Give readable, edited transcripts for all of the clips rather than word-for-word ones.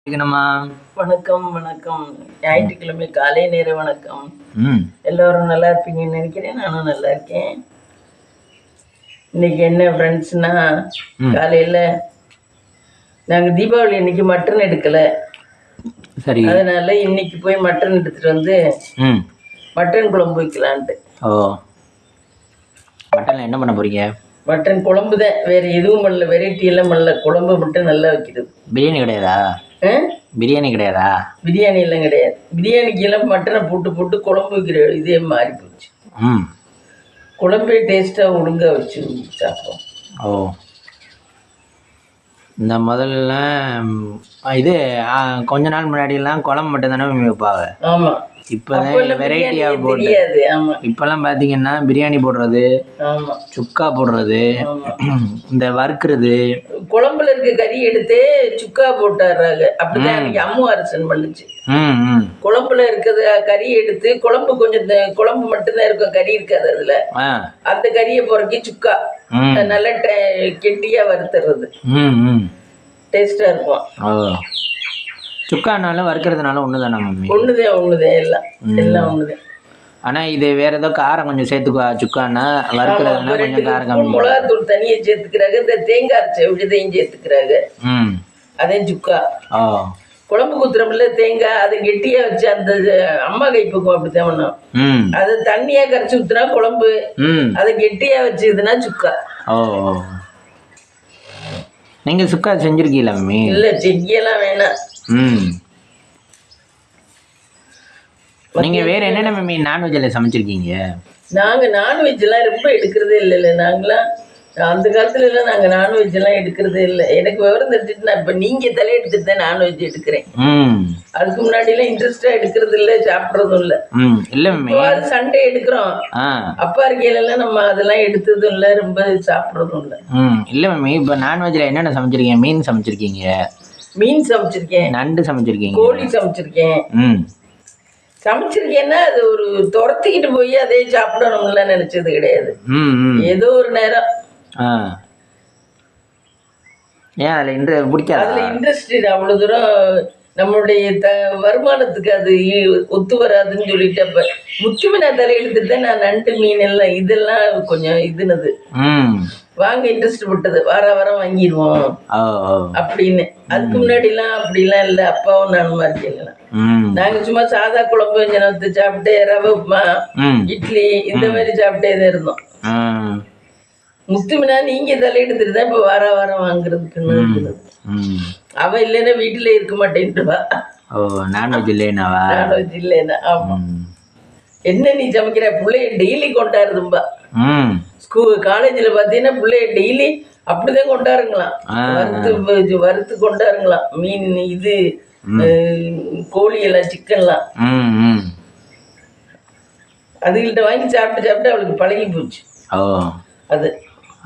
இருக்கணுமா? வணக்கம் வணக்கம். ஞாயிற்றுக்கிழமை காலை நேர வணக்கம். ம். எல்லோரும் நல்லா இருப்பீங்கன்னு நினைக்கிறேன். நானும் நல்லா இருக்கேன். இன்னைக்கு என்ன ஃப்ரெண்ட்ஸ்னா, காலையில் நாங்கள் தீபாவளி அன்னைக்கு மட்டன் எடுக்கல. சரி. அதனால இன்னைக்கு போய் மட்டன் எடுத்துட்டு வந்து மட்டன் குழம்பு வைக்கலான்ட்டு. ஓ, மட்டன்ல என்ன பண்ண போறீங்க? மட்டன் குழம்பு தான், வேற எதுவும் பண்ணல, வெரைட்டி எல்லாம் பண்ணல. குழம்பு மட்டும் நல்லா வைக்கிறது. பிரியாணி கிடையாதா? பிரியாணி கிடையாதா? பிரியாணி எல்லாம் கிடையாது. பிரியாணிக்கு எல்லாம் மட்டனை போட்டு போட்டு குழம்பு வைக்கிற இதே மாறி போச்சு. குழம்பே டேஸ்ட்டாக ஒழுங்காக வச்சு சாப்பிடுவோம். ஓ, இந்த முதல்ல இது கொஞ்ச நாள் முன்னாடியெல்லாம் குழம்பு மட்டும் தானே வைப்பாங்க. ஆமாம், இப்போதான் வெரைட்டியாக போட்டு. இப்போல்லாம் பார்த்தீங்கன்னா பிரியாணி போடுறது, சுக்கா போடுறது, இந்த வறுக்கிறது, குழம்புல இருக்க கறி எடுத்து சுக்கா போட்டுறாங்க. அப்படிதான் எனக்கு அம்மு அரசன் பண்ணுச்சு. குழம்புல இருக்கிறது கறி எடுத்து குழம்பு கொஞ்சம் குழம்பு மட்டும்தான் இருக்கும், கறி இருக்காது அதுல. அந்த கறியை பொறுக்கி சுக்கா நல்லா கெட்டியா வறுத்துறது டேஸ்டா இருக்கும். சுக்கானாலும் வறுக்கிறதுனால ஒண்ணுதானே மம்மி? ஒண்ணுதான் எல்லாம் ஒண்ணுதான். ஆனா இது வேற ஏதோ காரம் கொஞ்சம் சேர்த்துக்குவா. சுக்கானா வறுக்கிறதுனா கொஞ்சம் காரம் கம்மி. மிளகாத்தூள் தனியை சேர்த்துக்கிறாங்க, இந்த தேங்காய் அரைச்ச விழுதையும் சேர்த்துக்கிறாங்க. அதே சுக்கா. குழம்பு குத்துறோம்ல தேங்காய், அதை கெட்டியா வச்சு அந்த அம்மா கைப்புக்கும் அப்படித்தான் பண்ணும். அது தண்ணியா கரைச்சி ஊத்துனா குழம்பு, அதை கெட்டியா வச்சுதுன்னா சுக்கா. நீங்க சுக்கா செஞ்சிருக்கீங்களா மம்மி? இல்ல, செய்யலாம் வேணாம். நீங்க வேற என்னென்ன மம்மி நான்வெஜ்ல சமைச்சிருக்கீங்க? நாங்க நான்வெஜ் எல்லாம் ரொம்ப எடுக்கிறதே இல்லை. நாங்களாம் அந்த காலத்துல எல்லாம் நாங்க நான்வெஜ் எல்லாம் எடுக்கிறதே இல்லை. எனக்கு விவரம் தெரிஞ்சுட்டு நான் இப்ப நீங்க தலையெடுத்துட்டு தான் நான்வெஜ் எடுக்கிறேன். அதுக்கு முன்னாடி எல்லாம் இன்ட்ரெஸ்டா எடுக்கிறது இல்லை, சாப்பிடறதும் இல்லை. இல்ல மம்மி, அது சண்டே எடுக்கிறோம். அப்பா இருக்கையில எல்லாம் நம்ம அதெல்லாம் எடுத்ததும் இல்லை, ரொம்ப சாப்பிடறதும் இல்லை. இல்ல மம்மி, இப்ப நான்வெஜ்ல என்னென்ன சமைச்சிருக்கீங்க? மீன் சமைச்சிருக்கீங்க? மீன் சமைச்சிருக்கேன், நண்டு சமைச்சிருக்கீங்க, கோழி சமைச்சிருக்கேன். சமைச்சிருக்கேன்னா அது ஒரு துரத்திக்கிட்டு போய் அதே சாப்பிடணும்ல நினைச்சது கிடையாது. ஏதோ ஒரு நேரம். ஏன் அதுல பிடிக்காது? அதுல இன்ட்ரெஸ்ட் அவ்வளவு தூரம் நம்மளுடைய வருமானத்துக்கு அது ஒத்து வராதுன்னு சொல்லிட்டு அப்ப முக்கியமா தலையெடுத்துட்டு நான் நண்டு மீன் எல்லாம் இதெல்லாம் கொஞ்சம் இதுனது வாங்க இன்ட்ரெஸ்ட் விட்டது. வாரம் வாங்கிடுவோம் அப்படின்னு. அதுக்கு முன்னாடி எல்லாம் அப்படிலாம் இல்லை. அப்பாவும் நான் மாதிரி இல்லை. நாங்க சும்மா சாதா குழம்பு கொஞ்சம் வச்சு சாப்பிட்டு ரவை உப்புமா, இட்லி இந்த மாதிரி சாப்பிட்டே தான் இருந்தோம். முத்துமினா நீங்க தலையெடுத்துட்டு தான் இப்ப வாரம் வாங்குறதுக்குன்னு. அவ இல்லைன்னா வீட்டுல இருக்க மாட்டேன்ட்டுவா. நான்வெஜ் இல்லைன்னா. ஆமா, என்ன நீ சமைக்கிற? பிள்ளைய டெய்லி கொண்டாடுதும்பா. காலேஜ்ல பாத்தீங்கன்னா பிள்ளைய டெய்லி அப்படிதான் கொண்டாருங்களாம். வறுத்து கொண்டாருங்களாம். மீன் இது கோழி எல்லாம் சிக்கன்லாம் அதுகிட்ட வாங்கி சாப்பிட்டு அவளுக்கு பழகி போச்சு. அது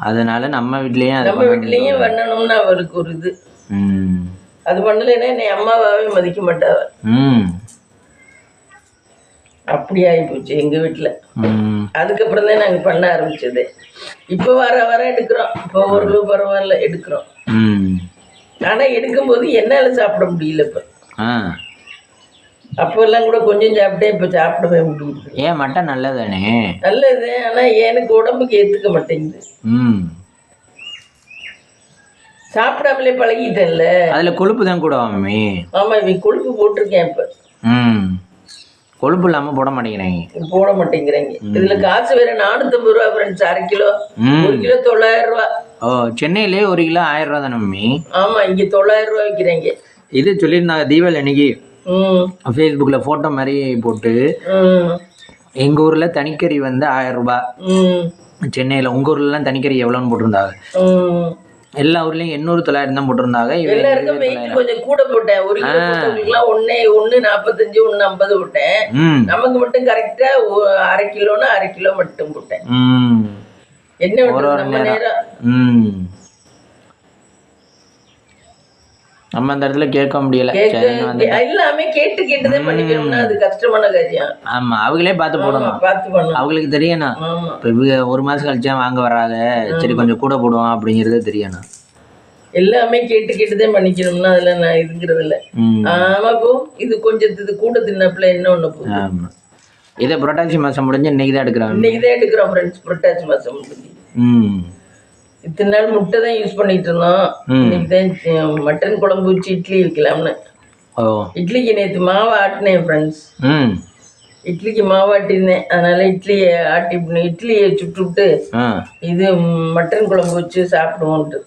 அதனால நம்ம வீட்லயும் பண்ணணும்னு அவளுக்கு ஒரு இது. அது பண்ணலைன்னா என்னை அம்மாவாவே மதிக்க மாட்டாவ. அப்படி ஆகி போச்சு எங்க வீட்டுல. அதுக்கப்புறம் தான் நாங்க பண்ண ஆரம்பிச்சது. இப்ப வர எடுக்கிறோம். இப்போ ஒரு பரவாயில்ல எடுக்கிறோம். ஆனா எடுக்கும்போது என்னால சாப்பிட முடியல. இப்ப அப்ப எல்லாம் கூட கொஞ்சம் சாப்பிட்டேன், இப்ப சாப்பிடவே முடியுது. ஏன்? மட்டன் நல்லதானே? நல்லது, ஆனா எனக்கு உடம்புக்கு ஏத்துக்க மாட்டேங்குது. சாப்பிடாமலே பழகிட்டேன்ல. அதுல கொழுப்பு தான் கூட மம்மி. ஆமா, இவன் கொழுப்பு போட்டிருக்கேன். இப்ப கொழுப்பு இல்லாம போட மாட்டேங்கிறாங்க. இதுல காசு வேற 450 ரூபா ஃப்ரெண்ட்ஸ். 1/2 கிலோ, 1 கிலோ 900 ரூபா. சென்னையிலே 1 கிலோ 1000 ரூபா தானே மம்மி? ஆமா, இங்க 900 ரூபா விற்கிறாங்க. இது சொல்லியிருந்தாங்க தீபாவளி அன்னைக்கு ஃபேஸ்புக்ல போட்டோ மாதிரி போட்டு. எங்க ஊர்ல தனிக்கறி வந்து 1000 ரூபாய். சென்னையில உங்க ஊர்ல எல்லாம் தனிக்கறி எவ்வளவுன்னு போட்டிருந்தாங்க. எல்லா ஊர்லயும் 800 900 தான் போட்டிருந்தாங்க. எல்லாருக்கும் வெயிட் கொஞ்சம் கூட போட்டேன். 1 கிலோ 1.45 1.50 போட்டேன். நமக்கு மட்டும் கரெக்டா 1/2 கிலோன்னா 1/2 கிலோ மட்டும் போட்டேன். என்ன நம்ம நேரம் நம்ம அந்த இடத்துல கேட்க முடியல. எல்லாமே கேட்டுதான் பண்ணிக்கணும்னா அது கஷ்டமான காரியம். ஆமா, அவங்களே பார்த்து போடணும். அவங்களுக்கு தெரியணும். இப்ப 1 மாசம் கழிச்சா வாங்க வராங்க, சரி கொஞ்சம் கூட போடுவோம் அப்படிங்கறது தெரியணும். எல்லாமே கேட்டு கேட்டுதான் பண்ணிக்கணும்னா அதுல நான் இதுங்கிறது இல்லை. ஆமா போ, இது கொஞ்சம் இது கூட தின்னப்புல என்ன ஒண்ணு போகுது. ஆமா, இதை புரட்டாசி மாசம் முடிஞ்சு இன்னைக்கு தான் எடுக்கிறோம். இன்னைக்கு தான் எடுக்கிறோம் ஃப்ரெண்ட்ஸ், புரட்டாசி மாசம் முடிஞ்சு. இத்தனை நாள் முட்டை தான் யூஸ் பண்ணிட்டு இருந்தோம். இன்னைக்கு தான் மட்டன் குழம்பு வச்சு இட்லி வைக்கலாம்னு. இட்லிக்கு நேற்று மாவு ஆட்டினேன் ஃப்ரெண்ட்ஸ். இட்லிக்கு மாவு ஆட்டினேன், அதனால இட்லியை இட்லியை சுட்டு விட்டு இது மட்டன் குழம்பு வச்சு சாப்பிடுவோன்ட்டு.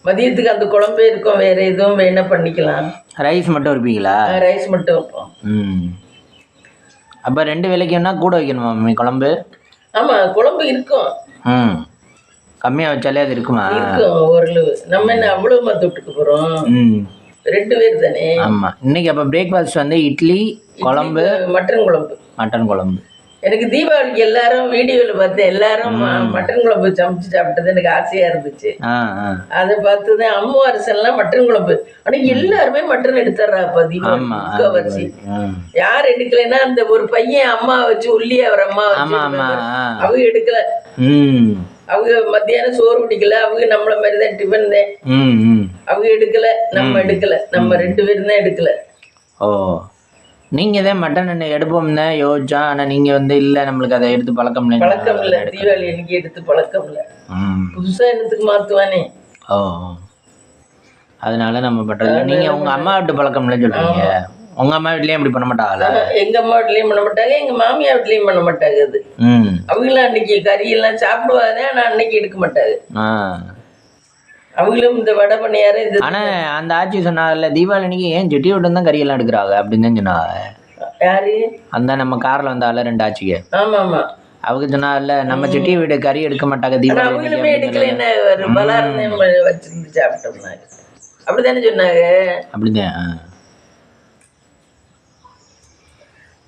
மதியத்துக்கு அந்த குழம்பே இருக்கும், வேற எதுவும் வேணா பண்ணிக்கலாம். ரைஸ் மட்டும் இருப்பீங்களா? ரைஸ் மட்டும் வைப்போம். அப்போ 2 வேளைக்குன்னா கூட வைக்கணுமா மம்மி குழம்பு? ஆமாம், குழம்பு இருக்கும். கம்மியாக வச்சாலே அது இருக்குமா? இருக்கும் ஓரளவு. நம்ம என்ன அவ்வளோ தொட்டுக்க போகிறோம், 2 பேர் தானே. ஆமாம். இன்னைக்கு அப்போ பிரேக்ஃபாஸ்ட் வந்து இட்லி குழம்பு, மட்டன் குழம்பு. எனக்கு தீபாவளிக்கு எல்லாரும் வீடியோவில் பார்த்தேன், எல்லாரும் மட்டன் குழம்பு சமைச்சு சாப்பிட்டது எனக்கு ஆசையா இருந்துச்சு. அதை பார்த்துதான் அம்மா அரசெல்லாம் மட்டன் குழம்பு. ஆனால் எல்லாருமே மட்டன் எடுத்துடுறாப்பா தீபாவளி. யார் எடுக்கலைன்னா அந்த ஒரு பையன் அம்மா வச்சு உள்ளி அவர் அம்மா அவங்க எடுக்கல. அவங்க மத்தியானம் சோறு குடிக்கல, அவங்க நம்மள மாதிரிதான் டிஃபன் தான். அவங்க எடுக்கல, நம்ம எடுக்கல, நம்ம 2 பேரும் தான் எடுக்கல. நீங்கள் தான் மட்டன் எடுப்போம் தான் யோசிச்சோம். ஆனால் நீங்கள் வந்து இல்லை, நம்மளுக்கு அதை எடுத்து பழக்கம் இல்லை. தீபாவளி எனக்கு எடுத்து பழக்கம் இல்லை. புதுசாக என்னத்துக்கு மாற்றுவானே. அதனால நம்ம பண்ணுறது. நீங்கள் உங்கள் அம்மா வீட்டு பழக்கம் இல்லைன்னு சொல்கிறீங்க. உங்கள் அம்மா வீட்லேயும் அப்படி பண்ண மாட்டாங்களா? எங்கள் அம்மா வீட்லேயும் பண்ண மாட்டாங்க, எங்கள் மாமியார் வீட்லேயும் பண்ண மாட்டாங்க. அது அவங்களாம் அன்னைக்கு கறியெல்லாம் சாப்பிடுவாங்க, ஆனால் அன்னைக்கு எடுக்க மாட்டாங்க. அவங்களும் இந்த வடை பண்ணியாரு. ஆனா அந்த ஆட்சி சொன்னாங்கல்ல, தீபாவளி அன்னைக்கு ஏன் ஜெட்டி விட்டு தான் கறி எல்லாம் எடுக்கிறாங்க அப்படின்னு தான் சொன்னாங்க. யாரு? அந்த நம்ம கார்ல வந்தால 2 ஆட்சிக்கு. ஆமா ஆமா, அவங்க சொன்னாங்கல்ல, நம்ம செட்டி வீடு கறி எடுக்க மாட்டாங்க தீபாவளி. அவங்களுமே எடுக்கல, என்ன பலாரம் வச்சிருந்து சாப்பிட்டோம்னாங்க, அப்படித்தானே சொன்னாங்க. அப்படிதான்.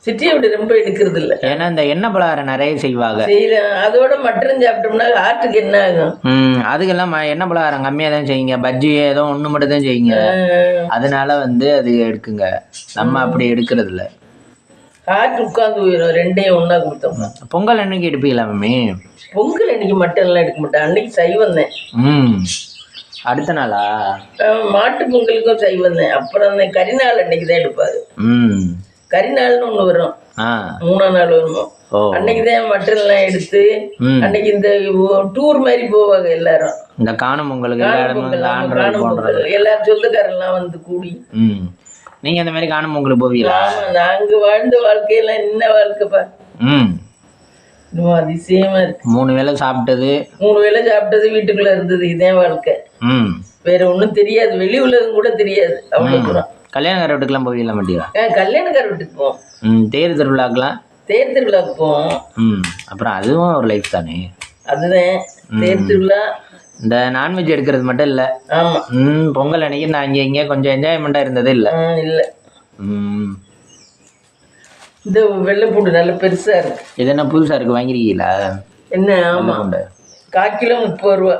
சிட்டியை விட ரொம்ப எடுக்கிறது இல்லை, ஏன்னா இந்த எண்ணெய் பலகாரம் நிறைய செய்வாங்க. அதோட மட்டன் சாப்பிட்டோம்னா ஹார்ட்டுக்கு என்ன ஆகும்? அதுக்கெல்லாம் எண்ணெய் பலகாரம் கம்மியாக தான் செய்யுங்க, பஜ்ஜி ஏதோ ஒன்று மட்டும் தான் செய்யுங்க. அதனால வந்து அது எடுக்குங்க, நம்ம அப்படி எடுக்கிறது இல்லை. ஹார்ட் உட்காந்து போயிடும், 2ஐயும் ஒன்றா கொடுத்தோம்னா. பொங்கல் அன்னைக்கு எடுப்பீங்களா மம்மி? பொங்கல் அன்னைக்கு மட்டன்லாம் எடுக்க மாட்டேன், அன்னைக்கு சைவம் தான். அடுத்த நாளா? மாட்டு பொங்கலுக்கும் சைவம் தான். அப்புறம் கரிநாள் அன்னைக்கு தான் எடுப்பாரு. கரிநாள்னு ஒண்ணு வரும், 3ஆம் நாள் வருமோ, அன்னைக்குதான் மட்டன் எல்லாம் எடுத்து அன்னைக்கு இந்த டூர் மாதிரி போவாங்க எல்லாரும். இந்த காணும் பொங்கலுக்கு எல்லாரும் சொந்தக்காரெல்லாம் வந்து கூடி. நீங்க அந்த மாதிரி காணும் பொங்கலுக்கு போவீங்களா? நாங்க வாழ்ந்த வாழ்க்கையெல்லாம் என்ன வாழ்க்கைப்பா, அதிசயமா இருக்கு. 3 வேளை சாப்பிட்டது, 3 வேளை சாப்பிட்டது, வீட்டுக்குள்ள இருந்தது, இதே வாழ்க்கை. வேற ஒண்ணும் தெரியாது, வெளி உலகம் கூட தெரியாது. அவ்வளவு தூரம். கல்யாணக்கார வீட்டுக்குலாம் போவீங்களா மாட்டியா? கல்யாணக்கார வீட்டுக்கு போவோம். தேர் திருவிழாக்கெல்லாம்? தேர் திருவிழாக்கு போவோம். அப்புறம் அதுவும் ஒரு லைஃப் தானே. அதுதான் தேர் திருவிழா. இந்த நான்வெஜ் எடுக்கிறது மட்டும் இல்லை. ஆமா, பொங்கல் அன்னைக்கு நான் இங்கே கொஞ்சம் என்ஜாய்மெண்ட்டாக இருந்ததே இல்லை. இல்லை, இந்த வெள்ளைப்பூண்டு நல்ல பெருசா இருக்கு. இது என்ன புதுசா இருக்கு, வாங்கிருக்கீங்களா? என்ன? ஆமா, 1/4 கிலோ 30 ரூபா.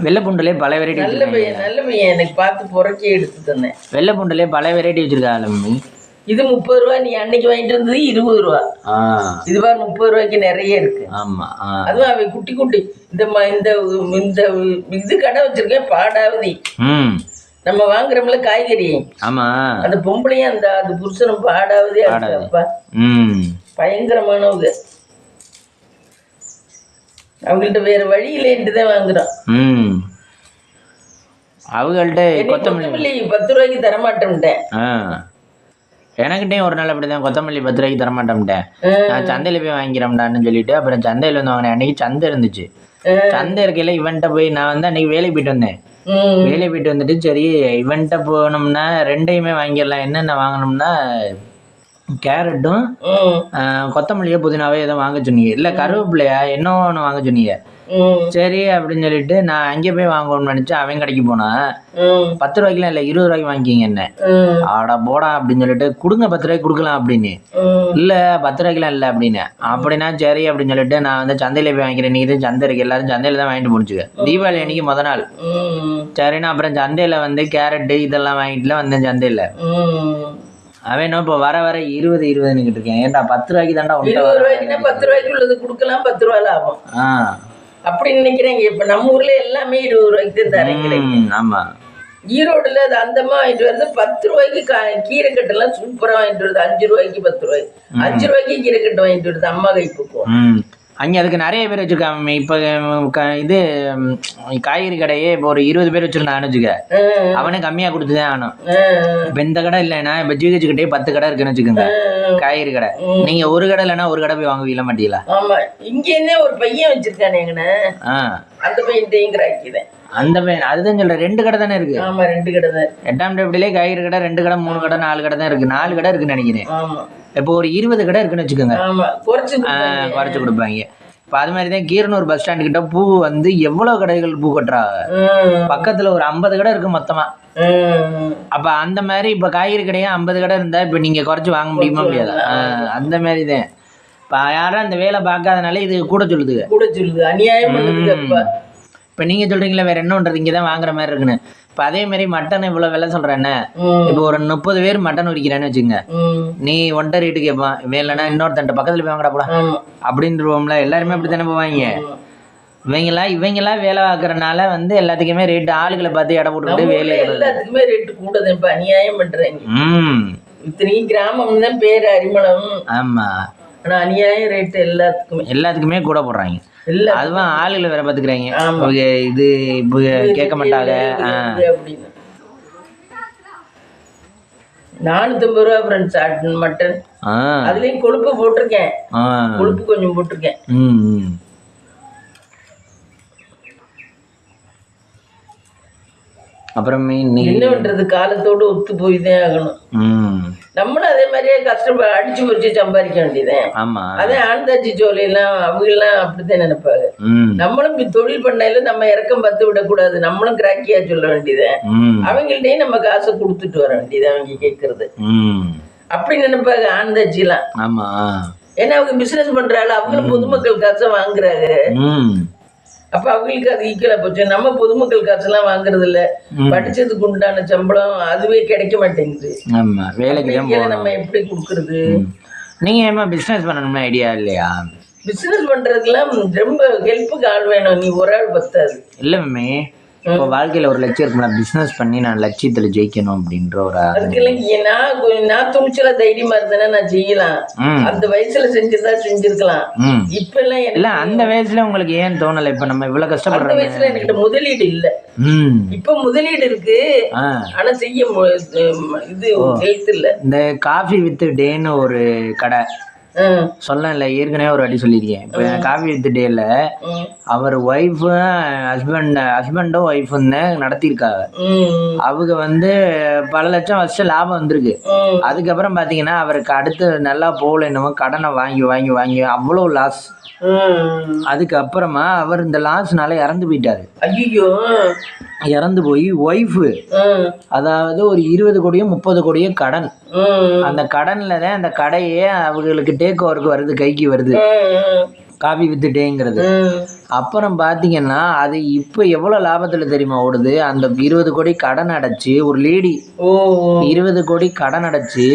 வெள்ளை பூண்டுலேயே பல வெரைட்டி. நல்ல பையன் எனக்கு பார்த்து புறக்கி எடுத்து தந்தேன். வெள்ளை பூண்டுலேயே பல வெரைட்டி வச்சிருக்காங்க மம்மி. இது 30 ரூபா, நீ அன்னைக்கு வாங்கிட்டு வந்தது 20 ரூபா. இது பாரு 30 ரூபாய்க்கு நிறைய இருக்கு. ஆமா, அதுவும் அவை குட்டி குட்டி. இந்த இது கடை வச்சிருக்கேன், பாடாவதி. நம்ம வாங்குறோம்ல காய்கறி, ஆமா, அந்த பொம்பளையும் அந்த அது புருஷனும் பாடாவதே இருக்கப்பா. பயங்கரமானவங்க. அவங்கள்ட்ட வேற வழி இல்லைன்ட்டு தான் வாங்குறோம். அவங்கள்ட்ட கொத்தமல்லி 10 ரூபாய்க்கு தரமாட்டேன்ட்டேன். எனக்கிட்டே ஒரு நாள் அப்படிதான், கொத்தமல்லி 10 ரூபாய்க்கு தரமாட்டேன்ட்டேன். நான் சந்தையில போய் வாங்கிக்கிறோம்டான்னு சொல்லிட்டு, அப்புறம் சந்தையில வந்து வாங்கினேன். அன்னைக்கு சந்தை இருந்துச்சு. சந்தை இருக்கையில இவன்ட்ட போய் நான் வந்து அன்னைக்கு வேலைக்கு போயிட்டு வந்தேன். வேலைக்கு போயிட்டு வந்துட்டு சரி இவன்ட்ட போனோம்னா 2ஐயுமே வாங்கிடலாம். என்னென்ன வாங்கணும்னா கேரட்டும் கொத்தமல்லியோ புதினாவே ஏதோ வாங்க சொன்னீங்க, இல்லை கருவேப்பிலையா என்ன ஒன்று வாங்க சொன்னீங்க. சரி அப்படின்னு சொல்லிட்டு நான் அங்கே போய் வாங்கணும்னு நினச்சேன். அவன் கடைக்கு போனான். 10 ரூபாய்க்குலாம் இல்லை 20 ரூபாய்க்கு வாங்கிக்கிங்க என்ன. ஆடா போடா அப்படின்னு சொல்லிட்டு கொடுங்க 10 ரூபாய்க்கு கொடுக்கலாம் அப்படின்னு. இல்லை 10 ரூபாய்க்குலாம் இல்லை அப்படின்னு. அப்படின்னா சரி அப்படின்னு சொல்லிட்டு நான் வந்து சந்தையில் போய் வாங்கிக்கிறேன். இன்றைக்கி தான் சந்தை இருக்குது, எல்லாரும் சந்தையில் தான் வாங்கிட்டு முடிச்சுக்க. தீபாவளி அன்னைக்கு முத நாள். சரிண்ணா அப்புறம் சந்தையில் வந்து கேரட்டு இதெல்லாம் வாங்கிட்டுலாம் வந்தேன் சந்தையில். அவன் இப்போ வர 20 இருக்கேன். ஏன்டா 10 ரூபாய்க்கு தாண்டா 10 ரூபாய்க்கு உள்ளது கொடுக்கலாம், 10 ரூபாய் லாபம். அப்படி நினைக்கிறேங்க. இப்ப நம்ம ஊர்ல எல்லாமே 20 ரூபாய்க்கு தான் தரேங்கிறீங்க. ஆமா, ஈரோடுல அது அந்தமா வாங்கிட்டு வருது 10 ரூபாய்க்கு கீரை கட்டெல்லாம் சூப்பரா வாங்கிட்டு வருது. 5 ரூபாய்க்கு 10 ரூபாய்க்கு 5 ரூபாய்க்கு கீரை கட்டு வாங்கிட்டு வருது அம்மா கைப்புக்கும். அங்கே அதுக்கு நிறைய பேர் வச்சுருக்காங்க. இப்போ இது காய்கறி கடையே இப்போ ஒரு 20 பேர் வச்சுருந்தான்னு வச்சுக்க, அவனுக்கு கம்மியாக கொடுத்து தான் ஆகணும். இப்போ இந்த கடை இல்லைன்னா இப்போ ஜிஹெச் கிட்டே 10 கடை இருக்குன்னு வச்சுக்கோங்க, காய்கறி கடை. நீங்கள் ஒரு கடை இல்லைன்னா ஒரு கடை போய் வாங்குவீங்களா மாட்டீங்களா? ஆமா, இங்கேருந்தே ஒரு பையன் வச்சிருக்கானேங்கண்ணே, அந்த பையன் கிராக்கிதான். அந்த பையன் அதுதான் சொல்கிறேன், 2 கடை தானே இருக்கு. ஆமா, 2 கடை தான். 8ஆம் டேப்டிலே காய்கறி கடை 2 கடை 3 கடை 4 கடை தான் இருக்கு. 4 கடை இருக்குன்னு நினைக்கிறேன். ஆமா, இப்போ ஒரு 20 கடை இருக்குன்னு வச்சுக்கோங்க, குறைச்சி கொடுப்பாங்க. இப்போ அது மாதிரி தான் கீரனூர் பஸ் ஸ்டாண்டு கிட்ட பூ வந்து எவ்வளோ கடைகள் பூ கட்டுறாங்க. பக்கத்தில் ஒரு 50 கடை இருக்கு மொத்தமாக. அப்போ அந்த மாதிரி இப்போ காய்கறி கடையாக 50 கடை இருந்தால் இப்போ நீங்கள் குறைச்சி வாங்க முடியுமா முடியாது? அந்த மாதிரி தான். இப்போ யாரும் அந்த வேலை பார்க்காதனால இது கூட சொல்லுது அநியாயம். இப்போ நீங்கள் சொல்கிறீங்களா வேறு என்ன பண்ணுறது, இங்கே தான் வாங்குற மாதிரி இருக்குன்னு. இப்போ அதே மாதிரி மட்டன் இவ்வளோ விலை சொல்கிறேன்னு, இப்போ ஒரு 30 பேர் மட்டன் உரிக்கிறேன்னு வச்சுங்க, நீ ஒன்றை ரேட்டு கேட்பான், வேலைன்னா இன்னொருத்தன்ட்ட பக்கத்தில் போய் வாங்கடா போல அப்படின்றவோம்ல. எல்லாருமே அப்படி தானே போவாங்க. இவங்களா வேலை பார்க்கறனால வந்து எல்லாத்துக்குமே ரேட்டு ஆளுகளை பார்த்து இடம் போட்டுக்கிட்டு வேலை எல்லாத்துக்குமே ரேட்டு கூட தான். இப்போ அநியாயம் பண்ணுறாங்க. இத்தனைக்கும் கிராமம் தான் பேர் அரிமளம். ஆமாம், ஆனால் அநியாயம் ரேட்டு எல்லாத்துக்குமே கூட போடுறாங்க. அதுவும் ஆளுகளை வேற பாத்துக்கிறாங்க. இது இப்போ கேட்க மாட்டாங்க. 450 ரூபா ஃப்ரெண்ட்ஸ் மட்டன். அதுலயும் கொழுப்பு போட்டிருக்கேன், கொழுப்பு கொஞ்சம் போட்டிருக்கேன். அப்புறம் என்ன பண்றது, காலத்தோடு ஒத்து போய் தான் ஆகணும். நம்மளும் அதே மாதிரியே கஷ்டப்பட்டு அடிச்சு முடிச்சு சம்பாதிக்க வேண்டியதான். அதே ஆனந்தாச்சி ஜோலியெல்லாம் அவங்கெல்லாம் அப்படித்தான் நினைப்பாங்க. நம்மளும் தொழில் பண்ணையில நம்ம இறக்கம் பார்த்து விடக்கூடாது, நம்மளும் கிராக்கியா சொல்ல வேண்டியதான். அவங்கள்ட்டையும் நம்ம காசை கொடுத்துட்டு வர வேண்டியது அவங்க கேட்கறது. அப்படி நினைப்பாங்க ஆனந்தாச்சி எல்லாம். ஏன்னா அவங்க பிசினஸ் பண்றாங்க, அவங்களும் பொதுமக்கள் காசை வாங்குறாங்க. அப்ப அவங்களுக்கு அது ஈக்குவலா போச்சு. நம்ம பொதுமக்கள் காசெல்லாம் வாங்குறது இல்ல, படிச்சதுக்கு உண்டான சம்பளம் அதுவே கிடைக்க மாட்டேங்குது. நம்ம எப்படி கொடுக்கறது? நீங்க ஏமா பிசினஸ் பண்ணணும்னு ஐடியா இல்லையா? பிசினஸ் பண்றதுக்கெல்லாம் ரொம்ப ஹெல்ப்புக்கு ஆள் வேணும், நீ ஒரு ஆள் பத்தாது. இல்ல மேமே, இப்போ வாழ்க்கையில ஒரு லட்சியம் இருக்கும்ல, பிசினஸ் பண்ணி நான் லட்சியத்துல ஜெயிக்கணும் அப்படின்ற ஒரு அதுக்கு நான் துணிச்சலா தைரியமா இருந்தேன்னா நான் செய்யலாம். அந்த வயசுல செஞ்சிருக்கலாம். இப்ப எல்லாம் இல்ல, அந்த வயசுல உங்களுக்கு ஏன் தோணல? இப்ப நம்ம இவ்வளவு கஷ்டப்படுற வயசுல என்கிட்ட முதலீடு இல்ல. இப்ப முதலீடு இருக்கு, ஆனா செய்ய இது ஹெல்த் இல்ல. இந்த காஃபி வித் டேன்னு ஒரு கடை சொல்லல, ஏற்கனவே ஒரு வாட்டி சொல்லியிருக்கேன். இப்போ காஃபி வித் டேல அவர் ஒய்ஃபு ஹஸ்பண்டும் ஒய்ஃபும் தான் நடத்தியிருக்காங்க. அவங்க வந்து பல லட்சம் ஃபர்ஸ்ட் லாபம் வந்திருக்கு. அதுக்கப்புறம் பார்த்தீங்கன்னா அவருக்கு அடுத்து நல்லா போகல, என்னமோ கடனை வாங்கி வாங்கி வாங்கி அவ்வளோ லாஸ். அதுக்கப்புறமா அவர் இந்த லாஸ்னால இறந்து போயிட்டாரு. ஐயோ, இறந்து போய் ஒய்ஃபு அதாவது ஒரு 20 கோடியோ 30 கோடியோ கடன். அந்த கடன்ல தான் அந்த கடையே அவங்களுக்கு டேக் ஓவருக்கு வருது, கைக்கு வருது, காஃபி வித் டேங்கிறது. அப்புறம் பார்த்தீங்கன்னா அது இப்போ எவ்வளோ லாபத்தில் தெரியுமா ஓடுது? அந்த 20 கோடி கடன் அடைச்சி ஒரு லேடி 20 கோடி கடன் அடைச்சி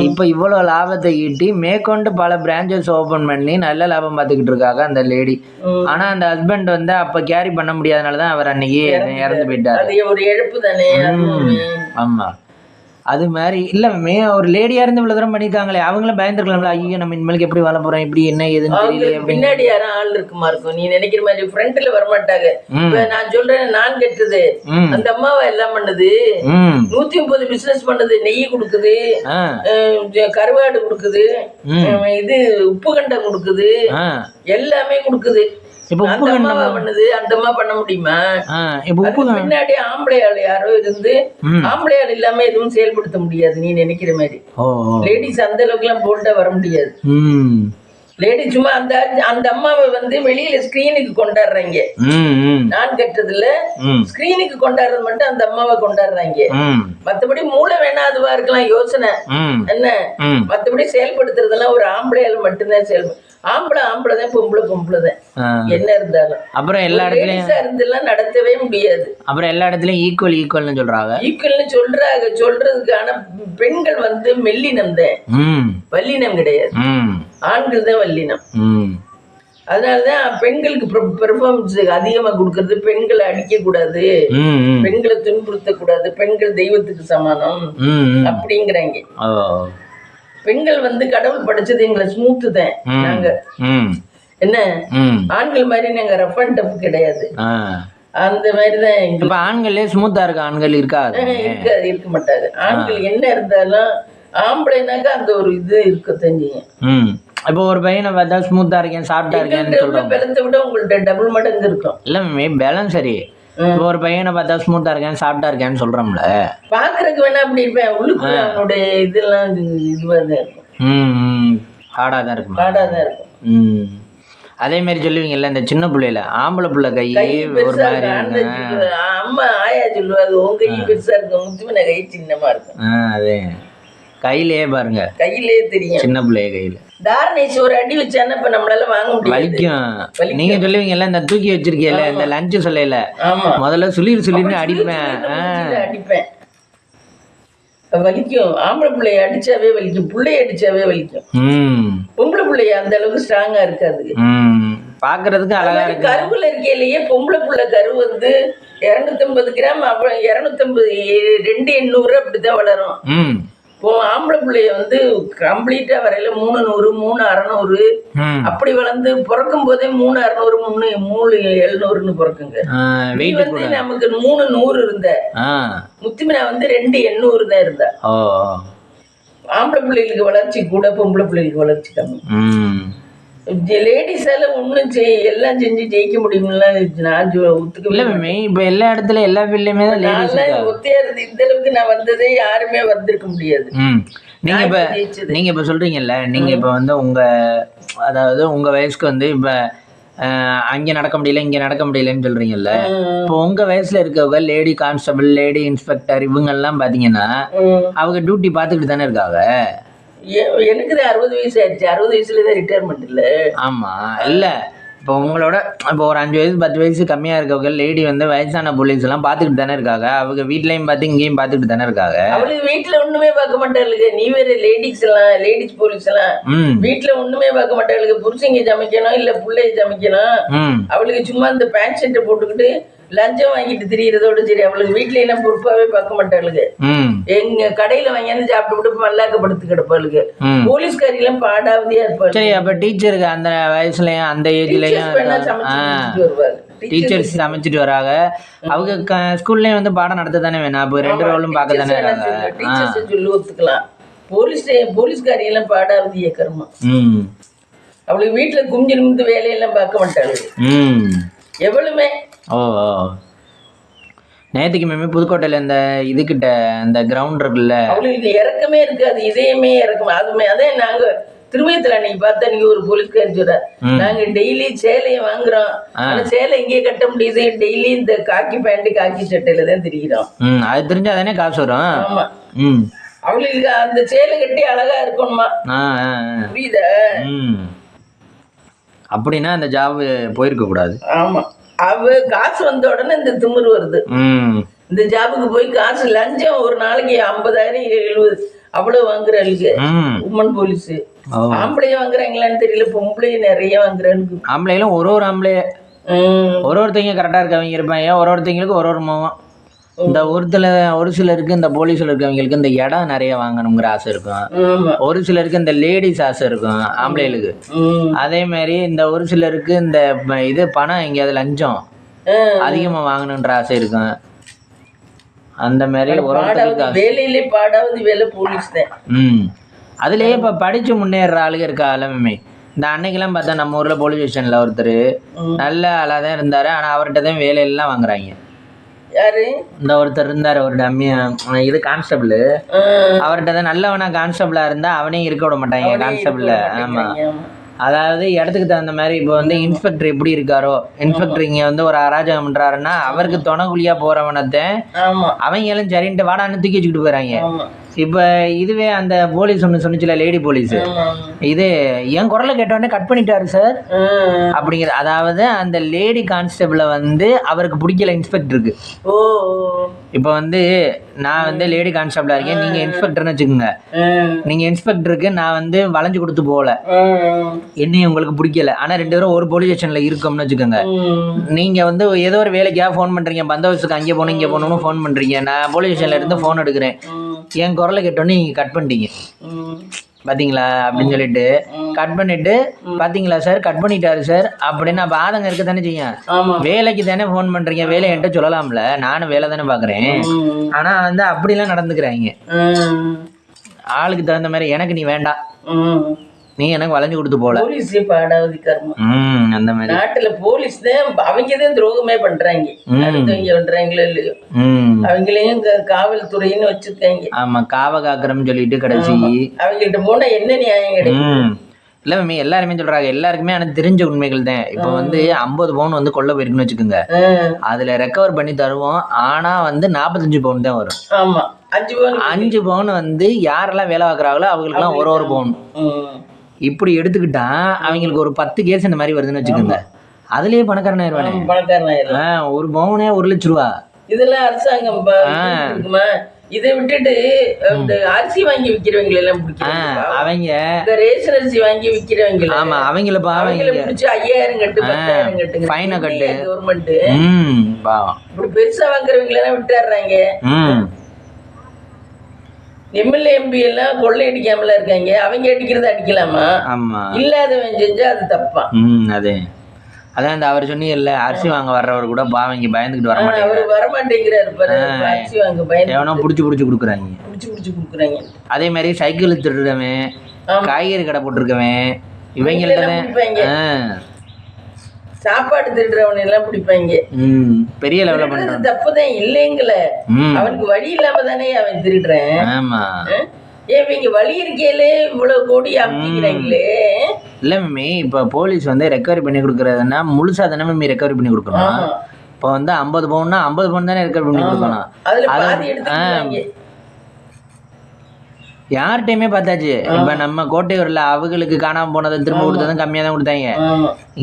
இப்போ இவ்வளோ லாபத்தை ஈட்டி மேற்கொண்டு பல பிரான்ச்சஸ் ஓப்பன் பண்ணி நல்ல லாபம் பார்த்துக்கிட்டு இருக்காங்க அந்த லேடி. ஆனால் அந்த ஹஸ்பண்ட் வந்து அப்போ கேரி பண்ண முடியாதனால தான் அவர் அன்னைக்கு இறந்து போயிட்டார். ஒரு இழப்பு தானே. ஆமாம், அது மாதிரி இல்ல ஒரு லேடியா இருந்து இவ்வளவு தூரம் பண்ணிருக்காங்களே, அவங்களும் பயந்துருக்கலாம்ல. ஐயோ நம்ம இனிமேலுக்கு எப்படி வாழ போறோம், இப்படி என்ன ஏதுன்னு தெரியல. பின்னாடி யாரும் ஆள் இருக்குமா இருக்கும், நீ நினைக்கிற மாதிரி ஃப்ரண்ட்ல வரமாட்டாங்க. நான் சொல்றேன், நான் கெட்டது அந்த அம்மாவை எல்லாம் பண்ணுது. 130 பிசினஸ் பண்ணுது, நெய் கொடுக்குது, கருவாடு கொடுக்குது, இது உப்பு கண்டம் கொடுக்குது, எல்லாமே கொடுக்குது. அந்த அம்மா பண்ண முடியுமா? பின்னாடி ஆம்பளை ஆள் யாரோ இருந்து ஆம்பளை ஆள் இல்லாம எதுவும் செயல்படுத்த முடியாது. நீ நினைக்கிற மாதிரி லேடிஸ் அந்த அளவுக்கு எல்லாம் போல்டா வர முடியாது. லேடி சும்மா அந்த அம்மாவை வந்து வெளியில ஸ்கிரீனுக்கு கொண்டாடுறாங்க. நான் கட்டுறதுல ஸ்கிரீனுக்கு கொண்டாடுறது மட்டும் அந்த அம்மாவை கொண்டாடுறாங்க. மத்தபடி மூளை வேணா அதுவா இருக்கலாம், யோசனை என்ன, மத்தபடி செயல்படுத்துறதெல்லாம் ஒரு ஆம்பளையால மட்டும்தான் செயல்படும். ஆம்பளை தான், பொம்பளை தான் என்ன இருந்தாலும். அப்புறம் எல்லா இடத்துலயும் இருந்தெல்லாம் நடத்தவே முடியாது. அப்புறம் எல்லா இடத்துலயும் ஈக்குவல்னு சொல்றாங்க. சொல்றதுக்கான பெண்கள் வந்து மெல்லினம் தான், வல்லினம் கிடையாது. ஆண்கள் தான் வல்லினம். அதனாலதான் பெண்களுக்கு பெர்ஃபார்மன்ஸ் அதிகமா கொடுக்கறது. பெண்களை அடிக்க கூடாது, பெண்களை துன்புறுத்த கூடாது, பெண்கள் தெய்வத்துக்கு சமானம் அப்படிங்கிறாங்க. பெண்கள் வந்து கடவுள் படைச்சது எங்களை ஸ்மூத்து தான். நாங்க என்ன ஆண்கள் மாதிரி நாங்க ரஃப் அண்ட் டஃப் கிடையாது. அந்த மாதிரிதான் இப்ப ஆண்களே ஸ்மூத்தா இருக்க ஆண்கள் இருக்க மாட்டாங்க. ஆண்கள் என்ன இருந்தாலும் ஆம்பளைனாக்கா அந்த ஒரு இது இருக்கத்தான் செய்யும். இப்போ ஒரு பையனை பார்த்தா ஸ்மூத்தா இருக்கேன், சாஃப்டா இருக்கேன்னு சொல்றோம். பேலன்ஸை விட உங்கள்ட்ட டபுள் மடங்கு இருக்கும். இல்ல பேலன்ஸ் சரி. இப்போ ஒரு பையனை பார்த்தா ஸ்மூத்தா இருக்கேன், சாஃப்டா இருக்கேன்னு சொல்றோம்ல. பாக்குறதுக்கு வேணா அப்படி இருப்பேன், உள்ளுக்கு அவனுடைய இதெல்லாம் இதுவா தான் இருக்கும். ஹார்டா தான் இருக்கும். அதே மாதிரி சொல்லுவீங்கல்ல இந்த சின்ன பிள்ளைல ஆம்பளை பிள்ளை கை ஒரு மாதிரி அம்மா ஆயா சொல்லுவாங்க, உங்க கை பெருசா இருக்கும், முத்துமன கை சின்னமா இருக்கும். அதே கையிலேயே பாருங்க, கையிலேயே தெரியும் சின்ன பிள்ளைய கையில. தாரணேஷ் ஒரு அடி வச்சானா இப்ப நம்மளால வாங்க முடியாது, வலிக்கும். நீங்க சொல்லுவீங்கல்ல இந்த தூக்கி வச்சிருக்கீங்கல்ல இந்த லஞ்சு சொல்லல, முதல்ல சொல்லின்னு அடிப்பேன் வலிக்கும். ஆம்பளை பிள்ளைய அடிச்சாவே வலிக்கும், பிள்ளைய அடிச்சாவே வலிக்கும். பொம்பளை பிள்ளைய அந்த அளவுக்கு ஸ்ட்ராங்கா இருக்காது, பாக்குறதுக்கு அழகா இருக்கு. கருவுல இருக்கையிலேயே பொம்பளை பிள்ளை கரு வந்து 250 கிராம், அப்புறம் 250 2800 அப்படிதான் வளரும். இப்போ ஆம்பளை பிள்ளைய வந்து கம்ப்ளீட்டா வரையில 300 3600 அப்படி வளர்ந்து பிறக்கும் போதே 3600 3700 பிறக்குங்க. வந்து நமக்கு 300 இருந்த முத்துமினா வந்து 2800 தான் இருந்தா. ஆம்பளை பிள்ளைகளுக்கு வளர்ச்சி கூட, பொம்பளை பிள்ளைகளுக்கு வளர்ச்சி கம்மி. லேடிஸால ஒண்ணும் எல்லாம் செஞ்சு ஜெயிக்க முடியும்ல நான் ஒத்துக்கவே. இப்ப எல்லா இடத்துல எல்லா ஃபீல்ட்லயுமே ஒத்தையா இருந்து இந்த அளவுக்கு நான் வந்ததே யாருமே வந்திருக்க முடியாது. நீங்க இப்ப சொல்றீங்கல்ல, நீங்க இப்ப வந்து உங்க அதாவது உங்க வயசுக்கு வந்து இப்ப அங்க நடக்க முடியல இங்க நடக்க முடியலன்னு சொல்றீங்கல்ல. இப்போ உங்க வயசுல இருக்கவங்க லேடி கான்ஸ்டபிள், லேடி இன்ஸ்பெக்டர் இவங்க எல்லாம் பாத்தீங்கன்னா அவங்க டியூட்டி பாத்துக்கிட்டு தானே இருக்காங்க. எனக்கு தான் 60 வயசு ஆயிடுச்சு, 60 வயசுலதான் ரிட்டையர்மெண்ட் இல்ல. ஆமா இல்ல இப்போ உங்களோட இப்போ ஒரு 5 வயசு 10 வயசு கம்மியா இருக்கவங்க லேடி வந்து வயசான போலீஸ் எல்லாம் பாத்துக்கிட்டு தானே இருக்காங்க. அவங்க வீட்லயும் பார்த்து இங்கேயும் பாத்துக்கிட்டு தானே இருக்காங்க. அவளுக்கு வீட்டுல ஒண்ணுமே பார்க்க மாட்டாளுங்க. நீ வேற லேடிஸ் போலீஸ் எல்லாம் வீட்டுல ஒண்ணுமே பார்க்க மாட்டாளுங்க. புருஷங்க சமைக்கணும் இல்ல பிள்ளைய சமைக்கணும். அவளுக்கு சும்மா இந்த பேண்ட் ஷர்ட்டை போட்டுக்கிட்டு லஞ்சம் வாங்கிட்டு திரியறதோட சரி, அவளுக்கு வீட்டுல எல்லாம் பொறுப்பாவே பார்க்க மாட்டாளுங்க. எங்க கடையில வாங்கி சாப்பிட்டு மல்லாக்கப்படுத்து கிடப்பாளுங்க. போலீஸ்காரி எல்லாம் பாடாவதியா இருப்பாங்க. சரி, அப்ப டீச்சருக்கு அந்த வயசுலயும் அந்த ஏஜ்லயும் டீச்சர்ஸ் சமைச்சிட்டு வராங்க. அவங்க ஸ்கூல்லயும் வந்து பாடம் நடத்த தானே வேணும். அப்போ 2 ரோலும் பார்க்க தானே சொல்லி ஒத்துக்கலாம். போலீஸ்காரி எல்லாம் பாடாவதிய கர்மம். அவளுக்கு வீட்டுல குஞ்சு நிமிந்து வேலையெல்லாம் பார்க்க மாட்டாளுங்க எவ்வளவுமே. நேற்றுக்கு மேமே புதுக்கோட்டையில இந்த இதுகிட்ட இந்த கிரவுண்ட் இருக்குல்ல, அவளுக்கு இறக்கமே இருக்காது, இதயமே இறக்கமே. அதுமே அதான் நாங்க திருமயத்துல அன்னைக்கு பார்த்தா நீங்க ஒரு போலீஸ்காரி சொல்ற, நாங்க டெய்லி சேலையை வாங்குறோம், ஆனா சேலை இங்கே கட்ட முடியுது, டெய்லி இந்த காக்கி பேண்ட் காக்கி சட்டையில தான் திரிக்கிறோம். அது தெரிஞ்சா தானே காசு வரும். ஆமா, அவளுக்கு அந்த சேலை கட்டி அழகா இருக்கணுமா, புரியுதா? அப்படின்னா அந்த ஜாப் போயிருக்க கூடாது. ஆமா, அவ காசு வந்த உடனே இந்த திமிரு வருது. இந்த ஜாபுக்கு போய் காசு லஞ்சம் ஒரு நாளைக்கு 50,000 70 அவ்வளவு வாங்குறாளுங்க உமன் போலீஸ். ஆம்பளையும் வாங்குறாங்களான்னு தெரியல, பொம்பளையும் நிறைய வாங்குறாங்க. ஆம்பளையிலும் ஒரு ஆம்பளைய ஒருத்தங்க கரெக்டா இருக்கவங்க இருப்பாங்க, ஒருத்தங்களுக்கு ஒரு முகம். இந்த ஒரு சிலருக்கு இந்த போலீஸ்ல இருக்கவங்களுக்கு இந்த இடம் நிறைய வாங்கணுங்கிற ஆசை இருக்கும். ஒரு சிலருக்கு இந்த லேடிஸ் ஆசை இருக்கும் ஆம்பளைகளுக்கு. அதே மாதிரி இந்த ஒரு சிலருக்கு இந்த இது பணம் எங்கேயாவது லஞ்சம் அதிகமா வாங்கணுன்ற ஆசை இருக்கும். அந்த மாதிரி வேலையிலே பாடாவது வேலை போலீஸ் தான். அதுலயே இப்ப படிச்சு முன்னேற ஆளுங்க இருக்கா எல்லாமே. இந்த அன்னைக்கெல்லாம் பார்த்தா நம்ம ஊர்ல போலீஸ் ஸ்டேஷன்ல ஒருத்தர் நல்ல ஆளா தான் இருந்தாரு, ஆனா அவர்கிட்ட தான் வேலையெல்லாம் வாங்குறாங்க. யாரு? இந்த ஒருத்தர் இருந்தாரு, ஒரு டம்மி இது கான்ஸ்டபிள். அவர்கிட்ட தான் நல்லவனா கான்ஸ்டபிளா இருந்தா அவனையும் இருக்க விட மாட்டாங்க கான்ஸ்டபிள்ல. ஆமா, அதாவது இடத்துக்கு தகுந்த மாதிரி. இப்போ வந்து இன்ஸ்பெக்டர் எப்படி இருக்காரோ, இன்ஸ்பெக்டர் இங்க வந்து ஒரு அராஜகம் பண்றாருன்னா அவருக்கு துணைக்குழியா போறவனத்தை அவங்க எல்லாம் சரின்ட்டு வாடான்னு தூக்கி வச்சுக்கிட்டு போறாங்க. இப்போ இதுவே அந்த போலீஸ் ஒன்று சொன்னிச்சுல, லேடி போலீஸ், இது என் குரலை கேட்டோடனே கட் பண்ணிட்டாரு சார் அப்படிங்கிற. அதாவது அந்த லேடி கான்ஸ்டபிளை வந்து அவருக்கு பிடிக்கல இன்ஸ்பெக்டருக்கு. ஓ, இப்போ வந்து நான் வந்து லேடி கான்ஸ்டபிளா இருக்கேன், நீங்க இன்ஸ்பெக்டர்னு வச்சுக்கோங்க. நீங்க இன்ஸ்பெக்டருக்கு நான் வந்து வளைஞ்சு கொடுத்து போகல, என்னையும் உங்களுக்கு பிடிக்கல. ஆனா 2 பேரும் ஒரு போலீஸ் ஸ்டேஷன்ல இருக்கோம்னு வச்சுக்கோங்க. நீங்க வந்து ஏதோ ஒரு வேலைக்காக ஃபோன் பண்றீங்க, பந்தோபஸ்துக்கு அங்கே போகணும் இங்கே போகணும்னு ஃபோன் பண்றீங்க. நான் போலீஸ் ஸ்டேஷன்ல இருந்து ஃபோன் எடுக்கிறேன், என் குரலை கேட்டோன்னே நீங்க கட் பண்ணிட்டீங்க பாத்தீங்களா அப்படின்னு சொல்லிட்டு கட் பண்ணிட்டு, பாத்தீங்களா சார் கட் பண்ணிட்டாரு சார் அப்படின்னு. அப்ப ஆதங்க இருக்க தானே செய்யும். வேலைக்கு தானே ஃபோன் பண்றீங்க, வேலை என்கிட்ட சொல்லலாம்ல, நானும் வேலை தானே பாக்குறேன். ஆனா வந்து அப்படிலாம் நடந்துக்கிறாங்க. ஆளுக்கு தகுந்த மாதிரி எனக்கு நீ வேண்டாம், நீ எனக்கு வளைஞ்சு கொடுத்து போல. போலீஸ் பாடாவதி கர்மம் அந்த மாதிரி. நாட்டுல போலீஸ் தான் அவங்கதான் துரோகமே பண்றாங்க. அடுத்தவங்க பண்றாங்களோ இல்லையோ, அவங்களையும் காவல்துறைன்னு வச்சிருக்காங்க. ஆமா, காவ காக்கிறோம்னு சொல்லிட்டு கடைசி அவங்கள்ட்ட போனா என்ன நியாயம் கிடைக்கும்? இல்ல மேம், எல்லாருமே சொல்றாங்க, எல்லாருக்குமே எனக்கு தெரிஞ்ச உண்மைகள் தான். இப்போ வந்து 50 பவுன் வந்து கொள்ள போயிருக்குன்னு வச்சுக்கோங்க, அதுல ரெக்கவர் பண்ணி தருவோம். ஆனா வந்து 45 பவுன் தான் வரும். ஆமா, 5 பவுன் வந்து யாரெல்லாம் வேலை பார்க்குறாங்களோ அவங்களுக்குலாம் ஒரு பவுன் இப்படி எடுத்துக்கிட்டா அவங்களுக்கு ஒரு 10 கேஸ் இந்த மாதிரி வருதுன்னு வச்சுக்கோங்க, அதுலயே பணக்காரன் ஆயிடுவானே. ஒரு பவுனே 1 லட்ச ரூபா. இதெல்லாம் அரசாங்கம் இருக்குமா? இதை விட்டுட்டு இந்த அரிசி வாங்கி விக்கிறவங்க எல்லாம் பிடிக்கிறாங்க. அவங்க இந்த ரேஷன் அரிசி வாங்கி விக்கிறவங்க, ஆமா, அவங்கள பிடிச்சி 5000 கட்டு 10,000 கட்டு ஃபைனை கட்டு கவர்மெண்ட். இப்படி பெருசா வாங்குறவங்க எல்லாம் விட்டுறாங்க. எம்எல்ஏ எம்பி எல்லாம் கொள்ளை அடிக்காமல இருக்காங்க, அவங்க அடிக்கிறத அடிக்கலாமா? இல்லாதவன் செஞ்சா அது தப்பா? அதே அதான் இந்த அவர் சொன்னீங்கல்ல, அரிசி வாங்க வர்றவர் கூட பாவங்க பயந்துக்கிட்டு வரமாட்டேங்கிறாரு. அரிசி வாங்க எவனோ புடிச்சு கொடுக்குறாங்க. அதே மாதிரி சைக்கிள் திருடுறவன், காய்கறி கடை போட்டிருக்கவன், இவங்கள்ட்ட சாப்பாடு திருடுறவன் எல்லாம் பிடிப்பாங்க. பெரிய லெவல்ல பண்றான். தப்புதான் இல்லைங்கள, அவனுக்கு வழி இல்லாம தானே அவன் திருடுறேன். ஆமா, இவங்க வழி இருக்கையிலே இவ்வளவு கோடி அப்படிங்கிறாங்களே. இல்ல மேமி, இப்ப போலீஸ் வந்து ரெக்கவரி பண்ணி கொடுக்கறதுன்னா முழுசா தானே மேமி ரெக்கவரி பண்ணி கொடுக்கணும். இப்ப வந்து 50 பவுன்னா 50 பவுன் தானே ரெக்கவரி பண்ணி கொடுக்கணும். யார்கிட்டயுமே பார்த்தாச்சு. இப்ப நம்ம கோட்டையூர்ல அவங்களுக்கு காணாம போனதை திரும்ப கொடுத்ததும் கம்மியா தான் கொடுத்தாங்க.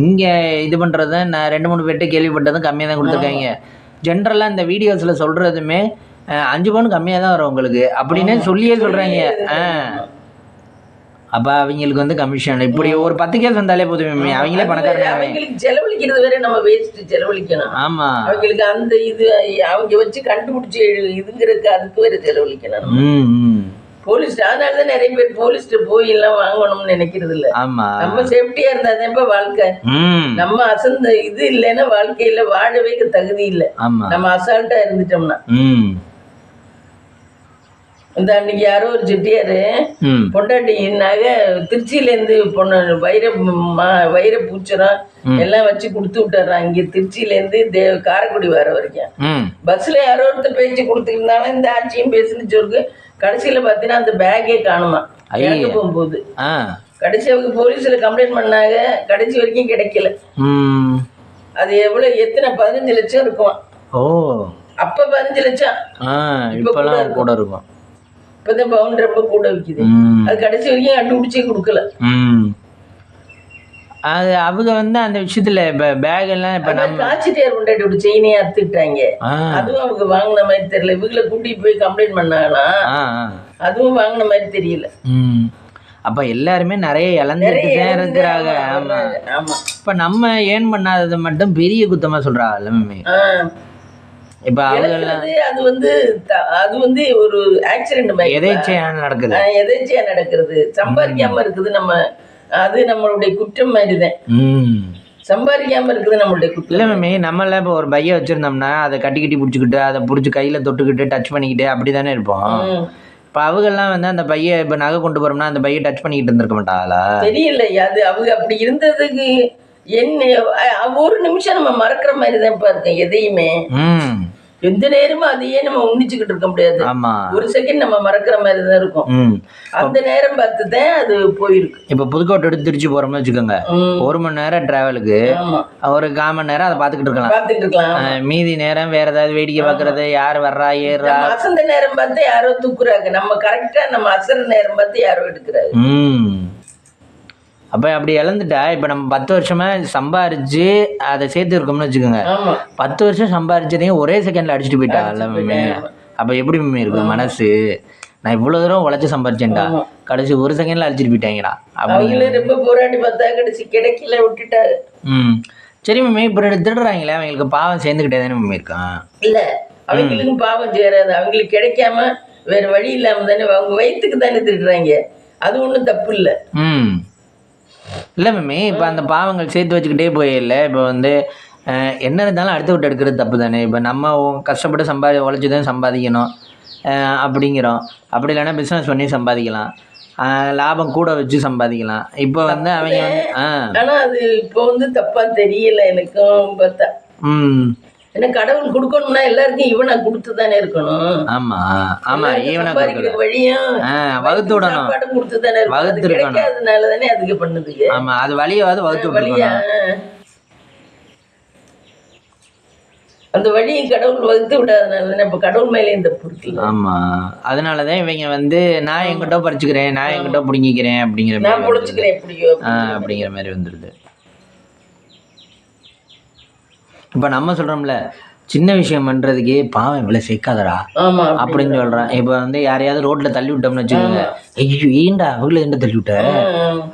இங்க இது பண்றதும் நான் 2-3 பேர்ட்ட கேள்விப்பட்டதும் கம்மியா தான் கொடுத்துருக்காங்க. ஜென்ரலா இந்த வீடியோஸ்ல சொல்றதுமே 5 பவுன் கம்மியா தான் வரும் உங்களுக்கு அப்படின்னு சொல்லியே சொல்றாங்க. அப்ப அவங்களுக்கு வந்து கமிஷன் இப்படி ஒரு 10 கேஸ் வந்தாலே போதும், அவங்களே பணக்காரங்க. அவங்களுக்கு செலவழிக்கிறது வேற, நம்ம வேஸ்ட் செலவழிக்கணும். ஆமா, அவங்களுக்கு அந்த இது அவங்க வச்சு கண்டுபிடிச்சி இதுங்கிறதுக்கு அதுக்கு வேற செலவழிக்கணும். போலீஸ் அதனாலதான் நிறைய பேர் போலீஸ்ல போய் எல்லாம் வாங்கணும்னு நினைக்கிறது இல்ல. நம்ம சேஃப்டியா இருந்தாதான் வாழ்க்கை. நம்ம அசந்த இது இல்லைன்னா வாழ்க்கையில வாழவே தகுதி இல்லை. நம்ம அசால்ட்டா இருந்துட்டோம்னா. இந்த அன்னைக்கு யாரோ ஒரு செட்டியாரு பொண்டாட்டினாக திருச்சியில இருந்து பொண்ணு வைர பூச்சரம் எல்லாம் வச்சு கொடுத்து விட்டுறான். இங்க திருச்சியில இருந்து காரைக்குடி வர வரைக்கும் பஸ்ல யாரோ ஒருத்தர் பேச்சு கொடுத்துருந்தாலும் இந்த ஆட்சியும் பேசுன்னு சொல்லுங்க. கடைசியில பாத்தீங்கன்னா அந்த பேக்கே காணுமா இறங்க போகும்போது. கடைசி அவங்க போலீஸ்ல கம்ப்ளைண்ட் பண்ணாங்க, கடைசி வரைக்கும் கிடைக்கல. அது எவ்வளவு எத்தனை 15 லட்சம் இருக்கும். அப்ப 15 லட்சம் இப்பெல்லாம் கூட இருக்கும். இப்பதான் பவுன் ரொம்ப கூட விக்குது. அது கடைசி வரைக்கும் கண்டுபிடிச்சே கொடுக்கல. அது அவங்க வந்து அந்த விஷயத்துல பேக் எல்லாம் இப்ப நம்ம காய்ச்சிட்டேர் கொண்டாடி ஒரு செயினே அறுத்துட்டாங்க. அதுவும் அவங்க வாங்கின மாதிரி தெரியல. இவங்களை கூட்டிட்டு போய் கம்ப்ளைண்ட் பண்ணாங்களா, அதுவும் வாங்கின மாதிரி தெரியல. அப்ப எல்லாருமே நிறைய இழந்துட்டு தான் இருக்கிறாங்க. ஆமா, இப்ப நம்ம ஏன் பண்ணாதது மட்டும் பெரிய குத்தமா சொல்றாங்க. இப்ப அது வந்து ஒரு ஆக்சிடென்ட் மாதிரி எதேச்சையா நடக்கிறது. சம்பாதிக்காம இருக்குது நம்ம, அது நம்மளுடைய குற்றம் மாதிரிதான். சம்பாதிக்காம இருக்குது நம்மளுடைய குற்றம். இல்ல மேமே, நம்மள இப்ப ஒரு பைய வச்சிருந்தோம்னா அதை கட்டி பிடிச்சிக்கிட்டு அதை பிடிச்சி கையில தொட்டுக்கிட்டு டச் பண்ணிக்கிட்டு அப்படிதானே இருப்போம். இப்ப அவங்க எல்லாம் வந்து அந்த பைய இப்ப நகை கொண்டு போறோம்னா அந்த பைய டச் பண்ணிக்கிட்டு இருந்திருக்க மாட்டாங்களா? தெரியல. அது அவங்க அப்படி இருந்ததுக்கு என்ன ஒரு நிமிஷம் நம்ம மறக்கிற மாதிரி தான் இருக்கேன் எதையுமே. எந்த நேரமும் அதையே நம்ம உன்னிச்சுக்கிட்டு இருக்க முடியாது. ஆமா, ஒரு செகண்ட் நம்ம மறக்கிற மாதிரி தான் இருக்கும். அந்த நேரம் பார்த்து தான் அது போயிருக்கு. இப்ப புதுக்கோட்டை எடுத்து திருச்சி போறோம்னு வச்சுக்கோங்க, 1 மணி நேரம் டிராவலுக்கு ஒரு 1/4 மணி நேரம் அதை பாத்துக்கிட்டு இருக்கலாம். மீதி நேரம் வேற ஏதாவது வேடிக்கை பாக்குறது, யாரு வர்றா ஏறா. அசந்த நேரம் பார்த்து யாரோ தூக்குறாங்க, நம்ம கரெக்டா நம்ம அசர நேரம் பார்த்து யாரோ எடுக்கிறாரு. அப்போ அப்படி இழந்துட்டா இப்போ நம்ம 10 வருஷமா சம்பாரிச்சு அதை சேர்த்து இருக்கோம்னு வச்சுக்கோங்க, 10 வருஷம் சம்பாரிச்சதையும் ஒரே செகண்ட்ல அடிச்சுட்டு போயிட்டா இல்லை மேமே. அப்போ எப்படி மேமே இருக்கு மனசு? நான் இவ்வளோ தூரம் உழைச்சி சம்பாரிச்சேன்டா, கடைசி ஒரு செகண்ட்ல அடிச்சுட்டு போயிட்டாங்கடா. அவங்களே ரொம்ப போராடி பார்த்தா கடைசி கிடைக்கல, விட்டுட்டாரு. சரி மேமே, இப்போ திருடுறாங்களே அவங்களுக்கு பாவம் சேர்ந்துக்கிட்டே தானே மேமே இருக்கான்? இல்லை, அவங்களுக்கும் பாவம் சேராது. அவங்களுக்கு கிடைக்காம வேற வழி இல்லாம தானே அவங்க வயிற்றுக்கு தானே திருடுறாங்க. அது ஒன்றும் தப்பு இல்லை. இல்லை மேமே, இப்போ அந்த பாவங்கள் சேர்த்து வச்சுக்கிட்டே போயிடல. இப்போ வந்து என்ன இருந்தாலும் அடுத்த விட்டு எடுக்கிறது தப்பு தானே. இப்போ நம்ம கஷ்டப்பட்டு உழைச்சி தான் சம்பாதிக்கணும் அப்படிங்கிறோம். அப்படி இல்லைன்னா பிஸ்னஸ் பண்ணி சம்பாதிக்கலாம், லாபம் கூட வச்சு சம்பாதிக்கலாம். இப்போ வந்து அவங்க வந்து ஆனால் அது இப்போ வந்து தப்பா தெரியல எனக்கும் பார்த்தா. ஏன்னா கடவுள் கொடுக்கணும்னா எல்லாருக்கும் இவனை கொடுத்து தானே இருக்கணும். ஆமா ஆமா, ஈவனா வழியும் வகுத்து விடணும், கொடுத்து தானே இருக்கணும். அதனால தானே அதுக்கு பண்ணுது. ஆமா, அது வழியாவது வகுத்து விடணும். அந்த வழியை கடவுள் வகுத்து விடாதனால தானே இப்ப கடவுள் மேலேயும் தப்பு இருக்கு. ஆமா, அதனாலதான் இவங்க வந்து நான் எங்கிட்ட பறிச்சுக்கிறேன், நான் எங்கிட்ட பிடிங்கிக்கிறேன் அப்படிங்கிற நான் பிடிச்சிக்கிறேன் அப்படிங்கிற மாதிரி வந்துடுது. இப்போ நம்ம சொல்கிறோம்ல, சின்ன விஷயம் பண்ணுறதுக்கே பாவம் இவ்வளோ சேர்க்காதடா அப்படின்னு சொல்கிறேன். இப்போ வந்து யாரையாவது ரோட்டில் தள்ளி விட்டோம்னு வச்சுக்கோங்க, ஐயோ ஏண்டா அவங்கள என்ன தள்ளி விட்ட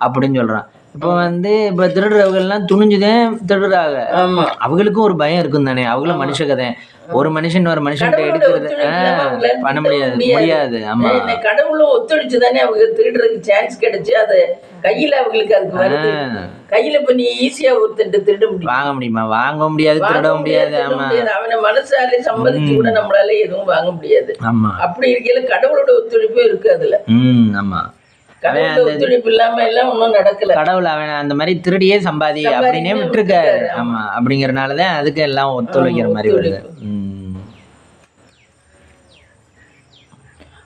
அப்படின்னு சொல்கிறான். இப்போ வந்து இப்போ திருடுறவங்கெல்லாம் துணிஞ்சுதான் திருடுறாங்க. அவங்களுக்கும் ஒரு பயம் இருக்கும் தானே, அவங்களும் மனுஷ கதை. ஒரு மனுஷன் ஒரு மனுஷன்ட்ட எடுக்கிறது பண்ண முடியாது. ஆமா, கடவுளும் ஒத்துழைச்சு தானே அவங்க திருடுறதுக்கு சான்ஸ் கிடைச்சு அது கையில அவங்களுக்கு அதுக்கு வருது. கையில பண்ணி ஈஸியா ஒருத்தர் திருட முடியும். வாங்க முடியுமா? வாங்க முடியாது, திருட முடியாது. ஆமா, அவனை மனசாலே சம்மதிச்சு கூட நம்மளால எதுவும் வாங்க முடியாது. ஆமா, அப்படி இருக்கையில கடவுளோட ஒத்துழைப்பும் இருக்கு அதுல. ஆமா, ஒத்துழைப்பு இல்லாம எல்லாம் ஒன்றும் நடக்கல. கடவுள் அவன் அந்த மாதிரி திருடியே சம்பாதி அப்படின்னே விட்டுருக்காரு. ஆமா, அப்படிங்கறதுனாலதான் அதுக்கு எல்லாம் ஒத்துழைக்கிற மாதிரி வருது.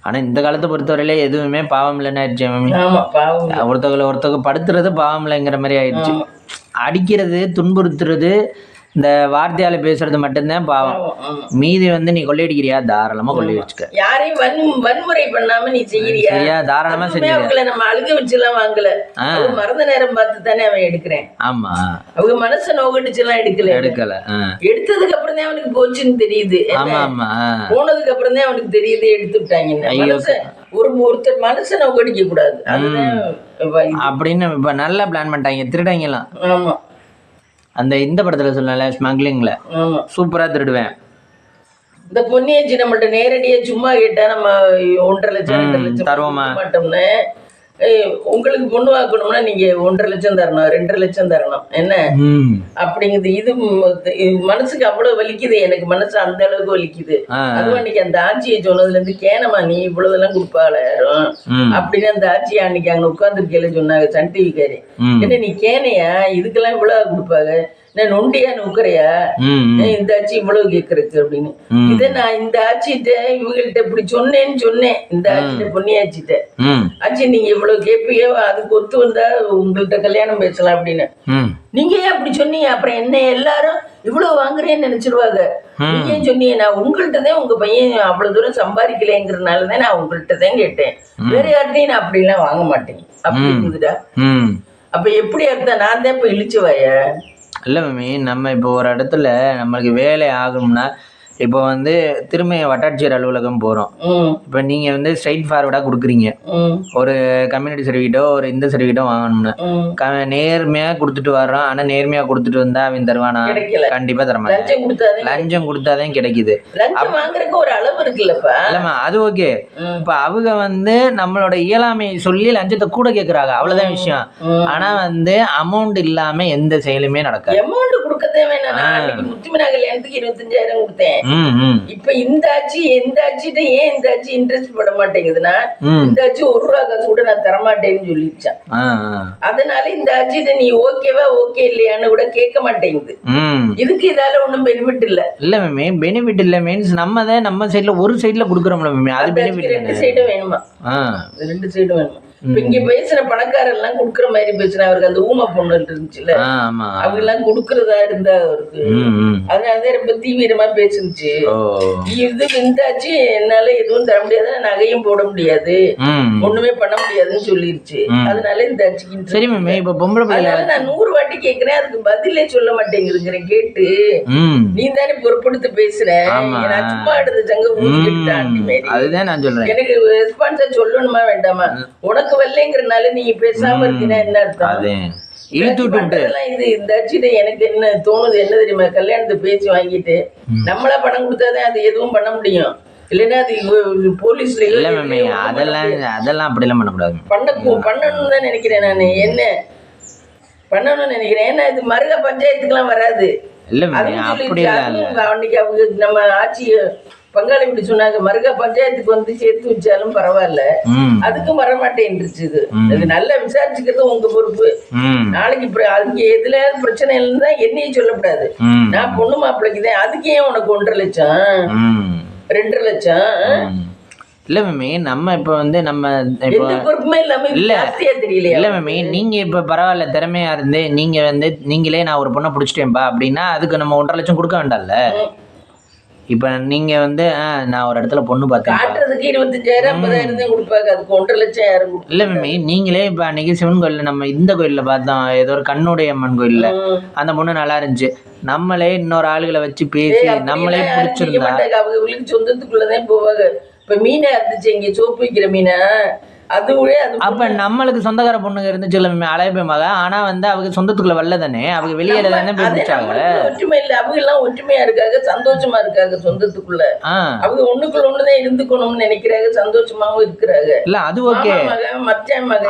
ஆனா இந்த காலத்தை பொறுத்தவரையில எதுவுமே பாவம் இல்லைன்னு ஆயிடுச்சு. ஒருத்தவங்க படுத்துறது பாவம் இல்லைங்கிற மாதிரி ஆயிடுச்சு. அடிக்கிறது, துன்புறுத்துறது, இந்த வார்த்தையால பேசுறது மட்டும்தான் பாவம். மீதி வந்து நீ கொள்ளையடிக்கிறியா, தாராளமா கொள்ளையடிச்சுக்க. யாரையும் வன்முறை பண்ணாம நீ செய்யறியா, தாராளமா செஞ்சு. நம்ம அழுக வச்சு எல்லாம் வாங்கல, மறந்த நேரம் பார்த்து தானே அவன் எடுக்கிறேன். ஆமா, அவங்க மனசை நோக்கடிச்சு எல்லாம் எடுக்கல. எடுத்ததுக்கு அப்புறம் தான் அவனுக்கு போச்சுன்னு தெரியுது. ஆமா ஆமா, போனதுக்கு அப்புறம் தான் அவனுக்கு தெரியுது எடுத்து விட்டாங்க. ஒருத்தர் மனசை நோக்கடிக்க கூடாது அப்படின்னு இப்ப நல்லா பிளான் பண்ணிட்டாங்க திருடாங்க எல்லாம். ஆமா, அந்த இந்த படத்துல சொல்லல, ஸ்மக்லிங்ல சூப்பரா திருடுவேன். இந்த பொன்னியாச்சி நம்மள்ட்ட நேரடியா சும்மா கேட்டா நம்ம 1.5 லட்சம் 2 லட்சம் தருவோமா மாட்டோம்னு. உங்களுக்கு பொண்ணு வாக்கணும்னா நீங்க 1.5 லட்சம் தரணும், 2 லட்சம் தரணும் என்ன அப்படிங்குது. இது மனசுக்கு அவ்வளவு வலிக்குது, எனக்கு மனசு அந்த அளவுக்கு வலிக்குது. அதுவும் அன்னைக்கு அந்த ஆட்சியை சொன்னதுல இருந்து கேனமா நீ இவ்வளவுதெல்லாம் கொடுப்பாள அப்படின்னு அந்த ஆட்சியை அன்னைக்கு அங்க உட்கார்ந்துருக்கையில சொன்னாங்க சன் டிவிக்காரி. என்ன நீ கேனையா, இதுக்கெல்லாம் இவ்வளவு கொடுப்பாங்க, நான் நொண்டியா நுக்கறையா இந்த ஆட்சி இவ்வளவு கேக்குறதுக்கு அப்படின்னு. இதை நான் இந்த ஆட்சிட்ட இவங்கள்ட்ட இப்படி சொன்னேன், இந்த ஆட்சிட்ட பொன்னியாச்சிட்ட, ஆட்சி நீங்க இவ்வளவு கேட்பீங்க, அதுக்கு ஒத்து வந்தா உங்கள்கிட்ட கல்யாணம் பேசலாம் அப்படின்னு. நீங்க ஏன் அப்படி சொன்னீங்க, அப்புறம் என்ன எல்லாரும் இவ்வளவு வாங்குறேன்னு நினைச்சிருவாங்க. நீங்க ஏன் சொன்னீங்க, நான் உங்கள்கிட்ட தான் உங்க பையன் அவ்வளவு தூரம் சம்பாதிக்கலைங்கிறதுனாலதான் நான் உங்கள்கிட்ட தான் கேட்டேன், வேற யார்ட்டையும் நான் அப்படி எல்லாம் வாங்க மாட்டேன் அப்படிங்குதுடா. அப்ப எப்படி அர்த்தம், நான் தான் இப்ப இழிச்சுவாய இல்லை மேமி. நம்ம இப்போ ஒரு இடத்துல நம்மளுக்கு வேலை ஆகணும்னா, இப்போ வந்து திரும்ப வட்டாட்சியர் அலுவலகம் போகிறோம். இப்போ நீங்கள் வந்து ஸ்ட்ரைட் ஃபார்வர்டாக கொடுக்குறீங்க ஒரு கம்யூனிட்டி சர்டிஃபிகேட்டோ ஒரு இந்த சர்டிஃபிகேட்டோ வாங்கணும்னு, நேர்மையாக கொடுத்துட்டு வர்றோம். ஆனால் நேர்மையாக கொடுத்துட்டு வந்தா அவன் தருவானா? கண்டிப்பாக தரமாட்டேன். லஞ்சம் கொடுத்தாதான் கிடைக்குது. ஒரு அளவு இருக்குல்லப்பா. இல்லைம்மா, அது ஓகே. இப்போ அவங்க வந்து நம்மளோட இயலாமையை சொல்லி லஞ்சத்தை கூட கேட்குறாங்க, அவ்வளோதான் விஷயம். ஆனால் வந்து அமௌண்ட் இல்லாமல் எந்த செயலுமே நடக்காது. கொடுக்கதே வேணாம். நான் அன்னைக்கு முத்துமினா கல்யாணத்துக்கு 25,000 கொடுத்தேன். இப்ப இந்த ஆட்சி எந்த ஆட்சிட்ட ஏன் இந்த ஆட்சி இன்ட்ரெஸ்ட் பட மாட்டேங்குதுன்னா, இந்த ஆட்சி 1 ரூபா காசு கூட நான் தரமாட்டேன்னு சொல்லிடுச்சான். அதனால இந்த ஆட்சிட்ட நீ ஓகேவா ஓகே இல்லையான்னு கூட கேட்க மாட்டேங்குது. இதுக்கு இதால ஒண்ணும் பெனிஃபிட் இல்ல. இல்ல மேமே பெனிஃபிட் இல்ல மீன்ஸ் நம்ம சைடுல ஒரு சைடுல குடுக்குறோம்ல மேமே, அது பெனிஃபிட். 2 சைடும் வேணுமா? 2 சைடும் வேணுமா? இப்ப இங்க பேசுற பணக்காரர் எல்லாம் குடுக்குற மாதிரி பேசுனா, அவருக்கு அந்த ஊமை பொண்ணு இருந்துச்சுல, அவங்க எல்லாம் குடுக்கறதா இருந்தா அவருக்கு, அதனாலதான் ரொம்ப தீவிரமா பேசுச்சு. இது இந்தாச்சு என்னால எதுவும் தர முடியாது, நகையும் போட முடியாது, ஒண்ணுமே பண்ண முடியாதுன்னு சொல்லிருச்சு. அதனால இந்த ஆட்சிக்கு சரி மேமே. இப்ப பொம்பளை பிள்ளை நான் 100 வாட்டி கேக்குறேன், அதுக்கு பதிலே சொல்ல மாட்டேங்குதுங்கிறேன். கேட்டு நீ தானே பொறுப்படுத்து பேசுற, நான் சும்மா எடுத்த சங்க ஊருக்கு அதுதான் நான் சொல்றேன். எனக்கு ரெஸ்பான்ஸா சொல்லணுமா வேண்டாமா? உனக்கு வரலைங்கிறனால நீங்க பேசாம இருக்கீங்கன்னா என்ன அர்த்தம்? இது இந்த ஆட்சியில எனக்கு என்ன தோணுது என்ன தெரியுமா, கல்யாணத்தை பேச்சு வாங்கிட்டு நம்மளா பணம் கொடுத்தாதான் அது எதுவும் பண்ண முடியும். இல்லைன்னா அது போலீஸ்ல அதெல்லாம் அப்படிலாம் பண்ணக்கூடாது. பண்ணணும்னு தான் நினைக்கிறேன் நான். என்ன பண்ணணும்னு நினைக்கிறேன், ஏன்னா இது மருக பஞ்சாயத்துக்கெல்லாம் வராது. அன்னைக்கு அவங்க நம்ம ஆட்சிய பங்காளி இப்படி சொன்னாங்க, மருகா பஞ்சாயத்துக்கு வந்து சேர்த்து வச்சாலும் பரவாயில்ல, அதுக்கும் வரமாட்டேன்ருச்சு. இது நல்லா விசாரிச்சுக்கிறது உங்க பொறுப்பு. நாளைக்கு அதுக்கு எதுல பிரச்சனை இல்லைன்னு தான் என்னையும் சொல்லக்கூடாது. நான் பொண்ணு மாப்பிள்ளைக்குதான், அதுக்கு ஏன் உனக்கு 1.5 லட்சம் 2 லட்சம்? இல்ல மேமே, நம்ம இப்ப வந்து நம்ம பொறுப்புமே இல்லாம தெரியல. இல்ல மேமே, நீங்க இப்ப பரவாயில்ல திறமையா இருந்து நீங்க வந்து நீங்களே நான் ஒரு பொண்ணை பிடிச்சிட்டேன்பா அப்படின்னா அதுக்கு நம்ம 1.5 லட்சம் கொடுக்க வேண்டாம்ல. இப்ப நீங்க வந்து நான் ஒரு இடத்துல பொண்ணு பார்த்தேன், காட்டுறதுக்கு 25,000 50,000 தான் கொடுப்பாங்க, அதுக்கு 1.5 லட்சம் யாரும் இல்ல மேமே. நீங்களே இப்ப அன்னைக்கு சிவன் கோயில்ல நம்ம இந்த கோயில்ல பார்த்தோம், ஏதோ ஒரு கண்ணுடைய அம்மன் கோயில்ல அந்த பொண்ணு நல்லா இருந்துச்சு. நம்மளே இன்னொரு ஆளுகளை வச்சு பேசி நம்மளே பிடிச்சிருந்தா அவங்க சொந்தத்துக்குள்ளதான் போவாங்க. இப்ப மீனா இருந்துச்சு, இங்க சோப்பு வைக்கிற மீனா, அப்ப நம்மளுக்கு சொந்தக்கார பொண்ணுங்க இருந்துச்சு அலைய மக. ஆனா வந்து அவங்க சொந்தத்துக்குள்ள வரல தானே, அவங்க வெளியில தானே பிடிச்சாங்க. ஒற்றுமை இல்ல, அவங்க எல்லாம் ஒற்றுமையா இருக்காங்க, சந்தோஷமா இருக்காங்க சொந்தத்துக்குள்ள. அவங்க ஒண்ணுக்குள்ள ஒண்ணுதான் இருந்துக்கணும்னு நினைக்கிறாங்க, சந்தோஷமாவும் இருக்கிறாங்க. இல்ல அது ஓகே.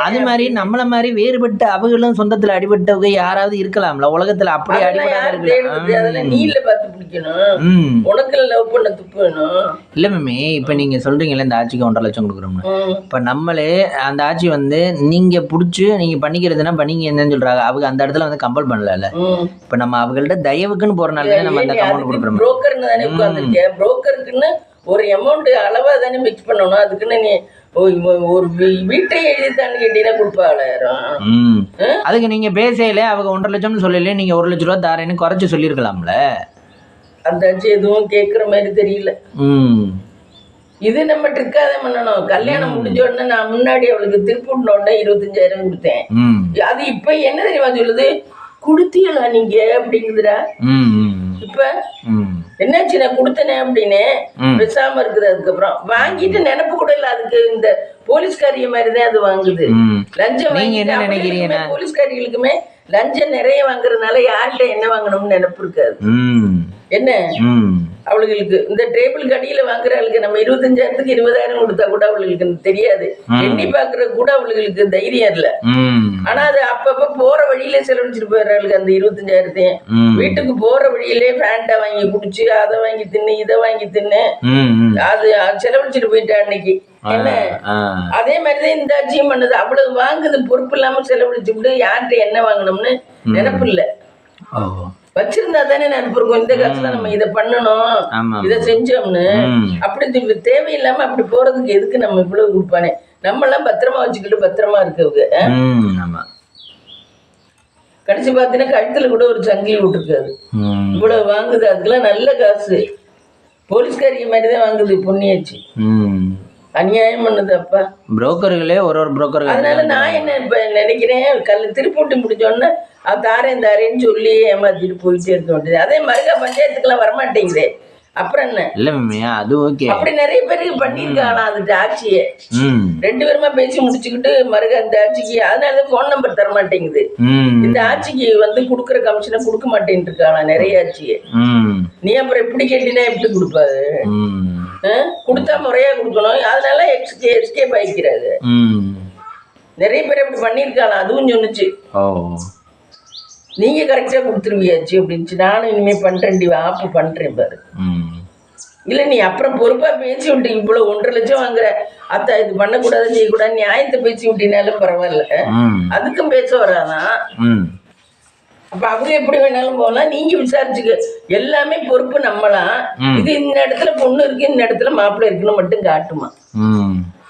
அது மாதிரி நம்மள மாதிரி வேறுபட்டு அவங்களும் சொந்தத்துல அடிபட்டவங்க யாராவது இருக்கலாம்ல உலகத்துல. அப்படி அடிபட்டு நீல பார்த்து பிடிக்கணும், உனக்கு லவ் பண்ண துப்பு வேணும். இல்ல மேமே, இப்ப நீங்க சொல்றீங்கல்ல இந்த ஆட்சிக்கு 1.5 லட்சம் கொடுக்குறோம்னு. இப்ப நம்மளே அந்த ஆட்சி வந்து நீங்க புடிச்சு நீங்க பண்ணிக்கிறதுனா பண்ணீங்க என்னன்னு சொல்றாங்க. அவங்க அந்த இடத்துல வந்து கம்பல் பண்ணல. இப்ப நம்ம அவங்கள்ட்ட தயவுக்குன்னு போறனால நம்ம அந்த அமௌண்ட் கொடுக்குறோம். புரோக்கர்னு தானே உட்கார்ந்துருக்கேன், புரோக்கருக்குன்னு ஒரு அமௌண்ட் அளவா தானே மிக்ஸ் பண்ணணும். அதுக்குன்னு நீ ஒரு வீட்டை எழுதித்தான்னு கேட்டீங்கன்னா கொடுப்பாளாயிரம். அதுக்கு நீங்க பேசல, அவங்க 1.5 லட்சம்னு சொல்லல, நீங்க 1 லட்ச ரூபா தாரேன்னு குறைச்சு சொல்லியிருக்கலாம்ல. அந்த ஆட்சி எதுவும் கேட்குற மாதிரி தெரியல. இது நம்ம ட்ரிக்காத பண்ணணும். கல்யாணம் முடிஞ்ச உடனே நான் முன்னாடி அவளுக்கு திருப்பூட்டின உடனே 25,000 கொடுத்தேன். அது இப்ப என்ன தெரியுமா சொல்லுது, குடுத்தீங்களா நீங்க அப்படிங்குதுடா. இப்ப என்னாச்சு, நான் கொடுத்தனே அப்படின்னு பேசாம இருக்குது. அதுக்கப்புறம் வாங்கிட்டு நினைப்பு கூட இல்ல. அதுக்கு இந்த போலீஸ்காரிய மாதிரிதான் அது வாங்குது. லஞ்சம் வாங்கிட்டு போலீஸ்காரிகளுக்குமே லஞ்சம் நிறைய வாங்குறதுனால யார்கிட்ட என்ன வாங்கணும்னு நினைப்பு இருக்காது. என்ன அவளுக்கு இந்த டேபிள் கடியில வாங்குறாளுக்கு நம்ம 25,000க்கு 20,000 கொடுத்தா கூட அவளுக்கு தெரியாது. எண்ணி பாக்குற கூட அவளுக்கு தைரியம் இல்ல. ஆனா அது அப்பப்ப போற வழியிலே செலவழிச்சிட்டு போயிடுறாளுக்கு அந்த 25,000. வீட்டுக்கு போற வழியிலே ஃபேண்டா வாங்கி குடிச்சு அதை வாங்கி தின்னு இதை வாங்கி தின்னு அது செலவழிச்சிட்டு போயிட்டா அன்னைக்கு. என்ன அதே மாதிரிதான் இந்த ஆட்சியும் பண்ணுது. அவ்வளவு வாங்குது, பொறுப்பு இல்லாம செலவழிச்சு விட்டு யார்கிட்ட என்ன வாங்கணும்னு நினைப்பு இல்ல. வச்சிருந்தா தானே நினைப்பு இருக்கும், இந்த காசுல நம்ம இதை பண்ணணும் இதை செஞ்சோம்னு. அப்படி தேவையில்லாம அப்படி போறதுக்கு எதுக்கு நம்ம இவ்வளவு கொடுப்பானே. நம்ம எல்லாம் பத்திரமா வச்சுக்கிட்டு பத்திரமா இருக்கவங்க. கடைசி பார்த்தீங்கன்னா கழுத்துல கூட ஒரு சங்கிலி விட்டுருக்காது. இவ்வளவு வாங்குது, அதுக்கெல்லாம் நல்ல காசு. போலீஸ்காரிய மாதிரிதான் வாங்குது பொண்ணியாச்சு. அநியாயம் பண்ணுது அப்பா. புரோக்கர்களே ஒரு புரோக்கர். அதனால நான் என்ன இப்ப நினைக்கிறேன், திருப்பூட்டி முடிஞ்சோன்னா அது தாரேன்னு சொல்லி ஏமாத்திட்டு போயிட்டே இருக்க வேண்டியது. அதே மருகா பஞ்சாயத்துக்கெல்லாம் வரமாட்டேங்குது. அப்புறம் என்ன இல்ல அது ஓகே. அப்படி நிறைய பேருக்கு பண்ணிருக்காங்க அது ஆட்சியை. 2 பேருமா பேசி முடிச்சுக்கிட்டு மருகா இந்த ஆட்சிக்கு, அதனால போன் நம்பர் தர மாட்டேங்குது. இந்த ஆட்சிக்கு வந்து குடுக்கற கமிஷனை கொடுக்க மாட்டேன்னு இருக்காங்க நிறைய ஆட்சியை. நீ அப்புறம் எப்படி கேட்டீங்கன்னா எப்படி கொடுப்பாரு? கொடுத்தா முறையா கொடுக்கணும். அதனால எஸ்கேப் ஆகிக்கிறாரு. நிறைய பேர் அப்படி பண்ணிருக்காங்க, அதுவும் சொன்னுச்சு. நீங்கள் கரெக்டாக கொடுத்துருவியாச்சு அப்படின்ச்சு. நானும் இனிமேல் பண்ணுறேன்டி ஆப்பு பண்ணுறேன் பாரு. இல்லை நீ அப்புறம் பொறுப்பாக பேசி விட்டு இவ்வளோ 1.5 லட்சம் வாங்குற அத்தா இது பண்ணக்கூடாது செய்யக்கூடாது நியாயத்தை பேசி விட்டினாலும் பரவாயில்ல, அதுக்கும் பேச வராதான். அப்ப அவங்க எப்படி வேணாலும் போகலாம், நீங்க விசாரிச்சுக்க. எல்லாமே பொறுப்பு நம்மளாம். இது இந்த இடத்துல பொண்ணு இருக்கு, இந்த இடத்துல மாப்பிள்ளை இருக்குன்னு மட்டும் காட்டுமா?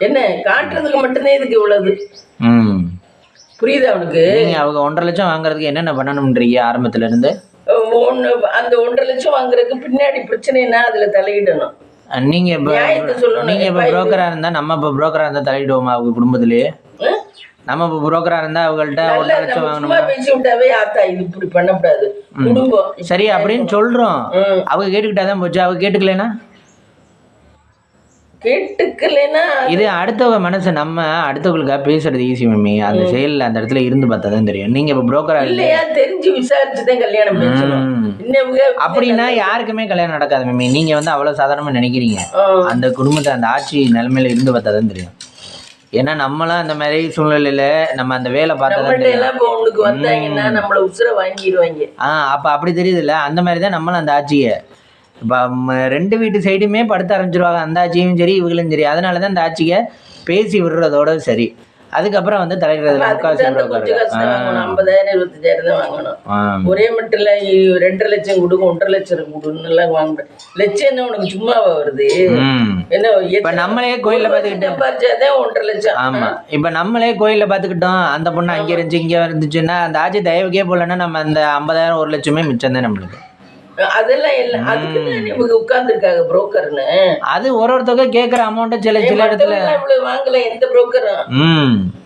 என்ன காட்டுறதுக்கு மட்டும்தான் இதுக்கு இவ்வளவு. புரியுதா அவனுக்கு? அவங்க 1.5 லட்சம் வாங்குறதுக்கு என்னென்ன பண்ணணும்ன்றீங்க ஆரம்பத்துல இருந்து? அந்த 1.5 லட்சம் வாங்குறதுக்கு பின்னாடி பிரச்சனைனா அதுல தலையிடணும். நீங்க நீங்க இப்ப புரோக்கரா இருந்தா, நம்ம இப்ப புரோக்கரா இருந்தா தலையிடுவோமா அவங்க குடும்பத்திலேயே? நம்ம இப்ப புரோக்கரா இருந்தா அவங்கள்ட்ட 1.5 லட்சம் வாங்கணுமா? பேசி விட்டாவே ஆத்தா இது இப்படி பண்ணக்கூடாது குடும்பம் சரி அப்படின்னு சொல்றோம். அவங்க கேட்டுக்கிட்டாதான் போச்சு. அவங்க கேட்டுக்கலைன்னா இது அடுத்தவங்க மனசு. நம்ம அடுத்தவங்களுக்காக பேசுறது ஈஸி மம்மி, அந்த செயல் அந்த இடத்துல இருந்து பார்த்தா தான் தெரியும். நீங்க இப்ப புரோக்கரா இல்லையா தெரிஞ்சு விசாரிச்சுதான் கல்யாணம் பேசணும். அப்படின்னா யாருக்குமே கல்யாணம் நடக்காது மம்மி. நீங்க வந்து அவ்வளவு சாதாரணமா நினைக்கிறீங்க. அந்த குடும்பத்தை அந்த ஆட்சி நிலைமையில இருந்து பார்த்தா தான் தெரியும். ஏன்னா நம்மளாம் அந்த மாதிரி சூழ்நிலையில நம்ம அந்த வேலை பார்த்தா வந்தாங்கன்னா நம்மள உசுர வாங்கிடுவாங்க. அப்ப அப்படி தெரியுதுல்ல, அந்த மாதிரி தான் நம்மளும் அந்த ஆட்சியை இப்போ 2 வீட்டு சைடுமே படுத்த ஆரம்பிச்சிருவாங்க. அந்த ஆட்சியும் சரி இவங்களும் சரி. அதனால தான் இந்த ஆட்சியை பேசி விடுறதோட சரி. அதுக்கப்புறம் வந்து தலையிடுறது 50,000 25,000 தான் வாங்கணும். ஒரே மட்டும் இல்ல 2.5 லட்சம் கொடுக்கும் 1.5 லட்சம் கொடுன்னு எல்லாம் வாங்க. லட்சம் என்ன உனக்கு சும்மாவா வருது? என்ன இப்ப நம்மளே கோயில்ல பாத்துக்கிட்டோம் 1.5 லட்சம். ஆமா, இப்ப நம்மளே கோயில்ல பாத்துக்கிட்டோம். அந்த பொண்ணு அங்க இருந்துச்சு இங்க இருந்துச்சுன்னா அந்த ஆட்சி தயவுக்கே போலன்னா நம்ம அந்த 50,000 1 லட்சமே மிச்சம் தான் நம்மளுக்கு. அதெல்லாம் இல்ல, அதுக்கு இவங்க உட்கார்ந்துருக்காங்க புரோக்கர்னு. அது ஒருத்தவங்க கேட்கற அமௌண்ட சில இடத்துல வாங்கல. எந்த புரோக்கரும்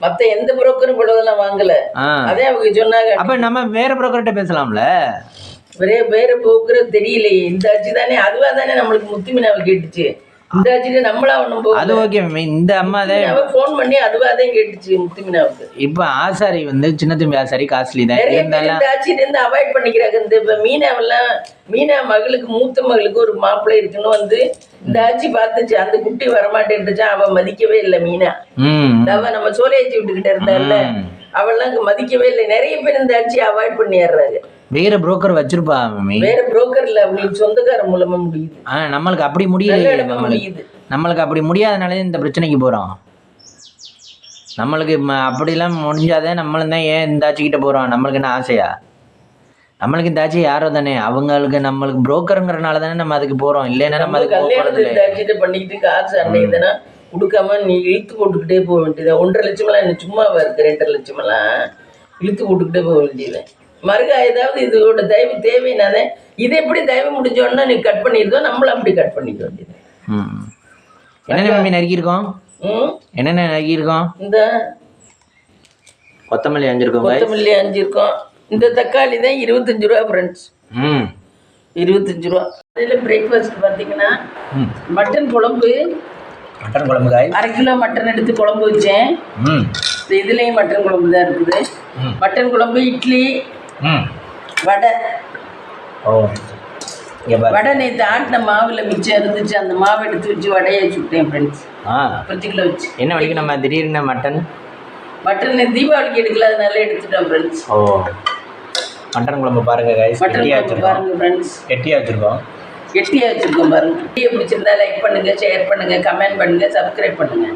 மத்த எந்த புரோக்கரும் இவ்வளவுலாம் வாங்கல. அதே அவங்க சொன்னாங்க. அப்ப நம்ம வேற புரோக்கர்கிட்ட பேசலாம்ல. வேற புரோக்கர் தெரியலையே. இந்த ஆட்சி தானே அதுவா தானே நம்மளுக்கு முத்துமினாவை கேட்டுச்சு. இந்த ஆட்சியில நம்மளா ஒண்ணும் அது ஓகே மேம். இந்த அம்மா தான் போன் பண்ணி அதுவாதான் கேட்டுச்சு முத்துமினாவுக்கு. இப்ப ஆசாரி வந்து சின்ன தம்பி ஆசாரி காஸ்ட்லி தான். இந்த ஆட்சியில இருந்து அவாய்ட் பண்ணிக்கிறாங்க. இந்த இப்ப மீனா மகளுக்கு மூத்த மகளுக்கு ஒரு மாப்பிள்ளை இருக்குன்னு வந்து இந்த ஆட்சி பார்த்துச்சு. அந்த குட்டி வரமாட்டேன்னுச்சா, அவ மதிக்கவே இல்லை மீனா. அவ நம்ம சோலையாச்சி விட்டுக்கிட்ட இருந்தால அவெல்லாம் மதிக்கவே இல்லை. நிறைய பேர் இந்த ஆட்சியை அவாய்ட் பண்ணிடுறாங்க. வேற புரோக்கர் வச்சிருப்பா மம்மி. வேற புரோக்கர் இல்ல, அவங்களுக்கு சொந்தக்கார மூலமா முடியுது. நம்மளுக்கு அப்படி முடியல. நம்மளுக்கு அப்படி முடியாதனாலே இந்த பிரச்சனைக்கு போறோம். நம்மளுக்கு அப்படிலாம் முடிஞ்சாதான் நம்மளும் தான் ஏன் இந்த ஆட்சிக்கிட்ட போறோம். நம்மளுக்கு என்ன ஆசையா? நம்மளுக்கு இந்த ஆட்சி யாரோ தானே, அவங்களுக்கு நம்மளுக்கு புரோக்கருங்கிறனால தானே நம்ம அதுக்கு போறோம். இல்லைன்னா நம்ம அதுக்கு கல்யாணத்தை பண்ணிக்கிட்டு காசு அன்னைக்குதானே கொடுக்காம நீ இழுத்து போட்டுக்கிட்டே போக வேண்டியது. 1.5 லட்சமெல்லாம் என்ன சும்மாவா இருக்கு? 2.5 லட்சமெல்லாம் இழுத்து போட்டுக்கிட்டே போக வேண்டியது. மறுகா ஏதாவது இதோட தயவு தேவைனாதே. இது எப்படி தயவு முடிஞ்சோன்னா நீ கட் பண்ணிருந்தோம், நம்மளும் அப்படி கட் பண்ணிக்க வேண்டியது. என்னென்ன நறுக்கியிருக்கோம்? என்னென்ன நறுக்கியிருக்கோம்? இந்த கொத்தமல்லி 5 இருக்கும். கொத்தமல்லி 5 இருக்கும். இந்த தக்காளி தான் 25 ரூபா ஃப்ரெண்ட்ஸ். 25 ரூபா. அதில் பிரேக்ஃபாஸ்ட் பார்த்தீங்கன்னா மட்டன் குழம்பு. காய் 1/2 கிலோ மட்டன் எடுத்து குழம்பு வச்சேன். இதுலேயும் மட்டன் குழம்பு தான் இருக்குது. மட்டன் குழம்பு, இட்லி, வடை. வடை நேற்று ஆட்டின மாவில் மிச்சம் இருந்துச்சு. அந்த மாவை எடுத்து வச்சு வடையை சுட்டேன் ஃப்ரெண்ட்ஸ். 10 கிலோ வச்சு. என்ன வரைக்கும் நம்ம திடீர்னு மட்டன் தீபாவளிக்கு எடுக்கல, அதனால எடுத்துட்டோம் ஃப்ரெண்ட்ஸ். மட்டன் குழம்பு பாருங்க கைஸ். மட்டன் குழம்பு பாருங்க ஃப்ரெண்ட்ஸ். கெட்டியாக வச்சுருக்கோம் பாருங்க. வீடியோ பிடிச்சிருந்தா லைக் பண்ணுங்க, ஷேர் பண்ணுங்க, கமெண்ட் பண்ணுங்க, சப்ஸ்கிரைப் பண்ணுங்க.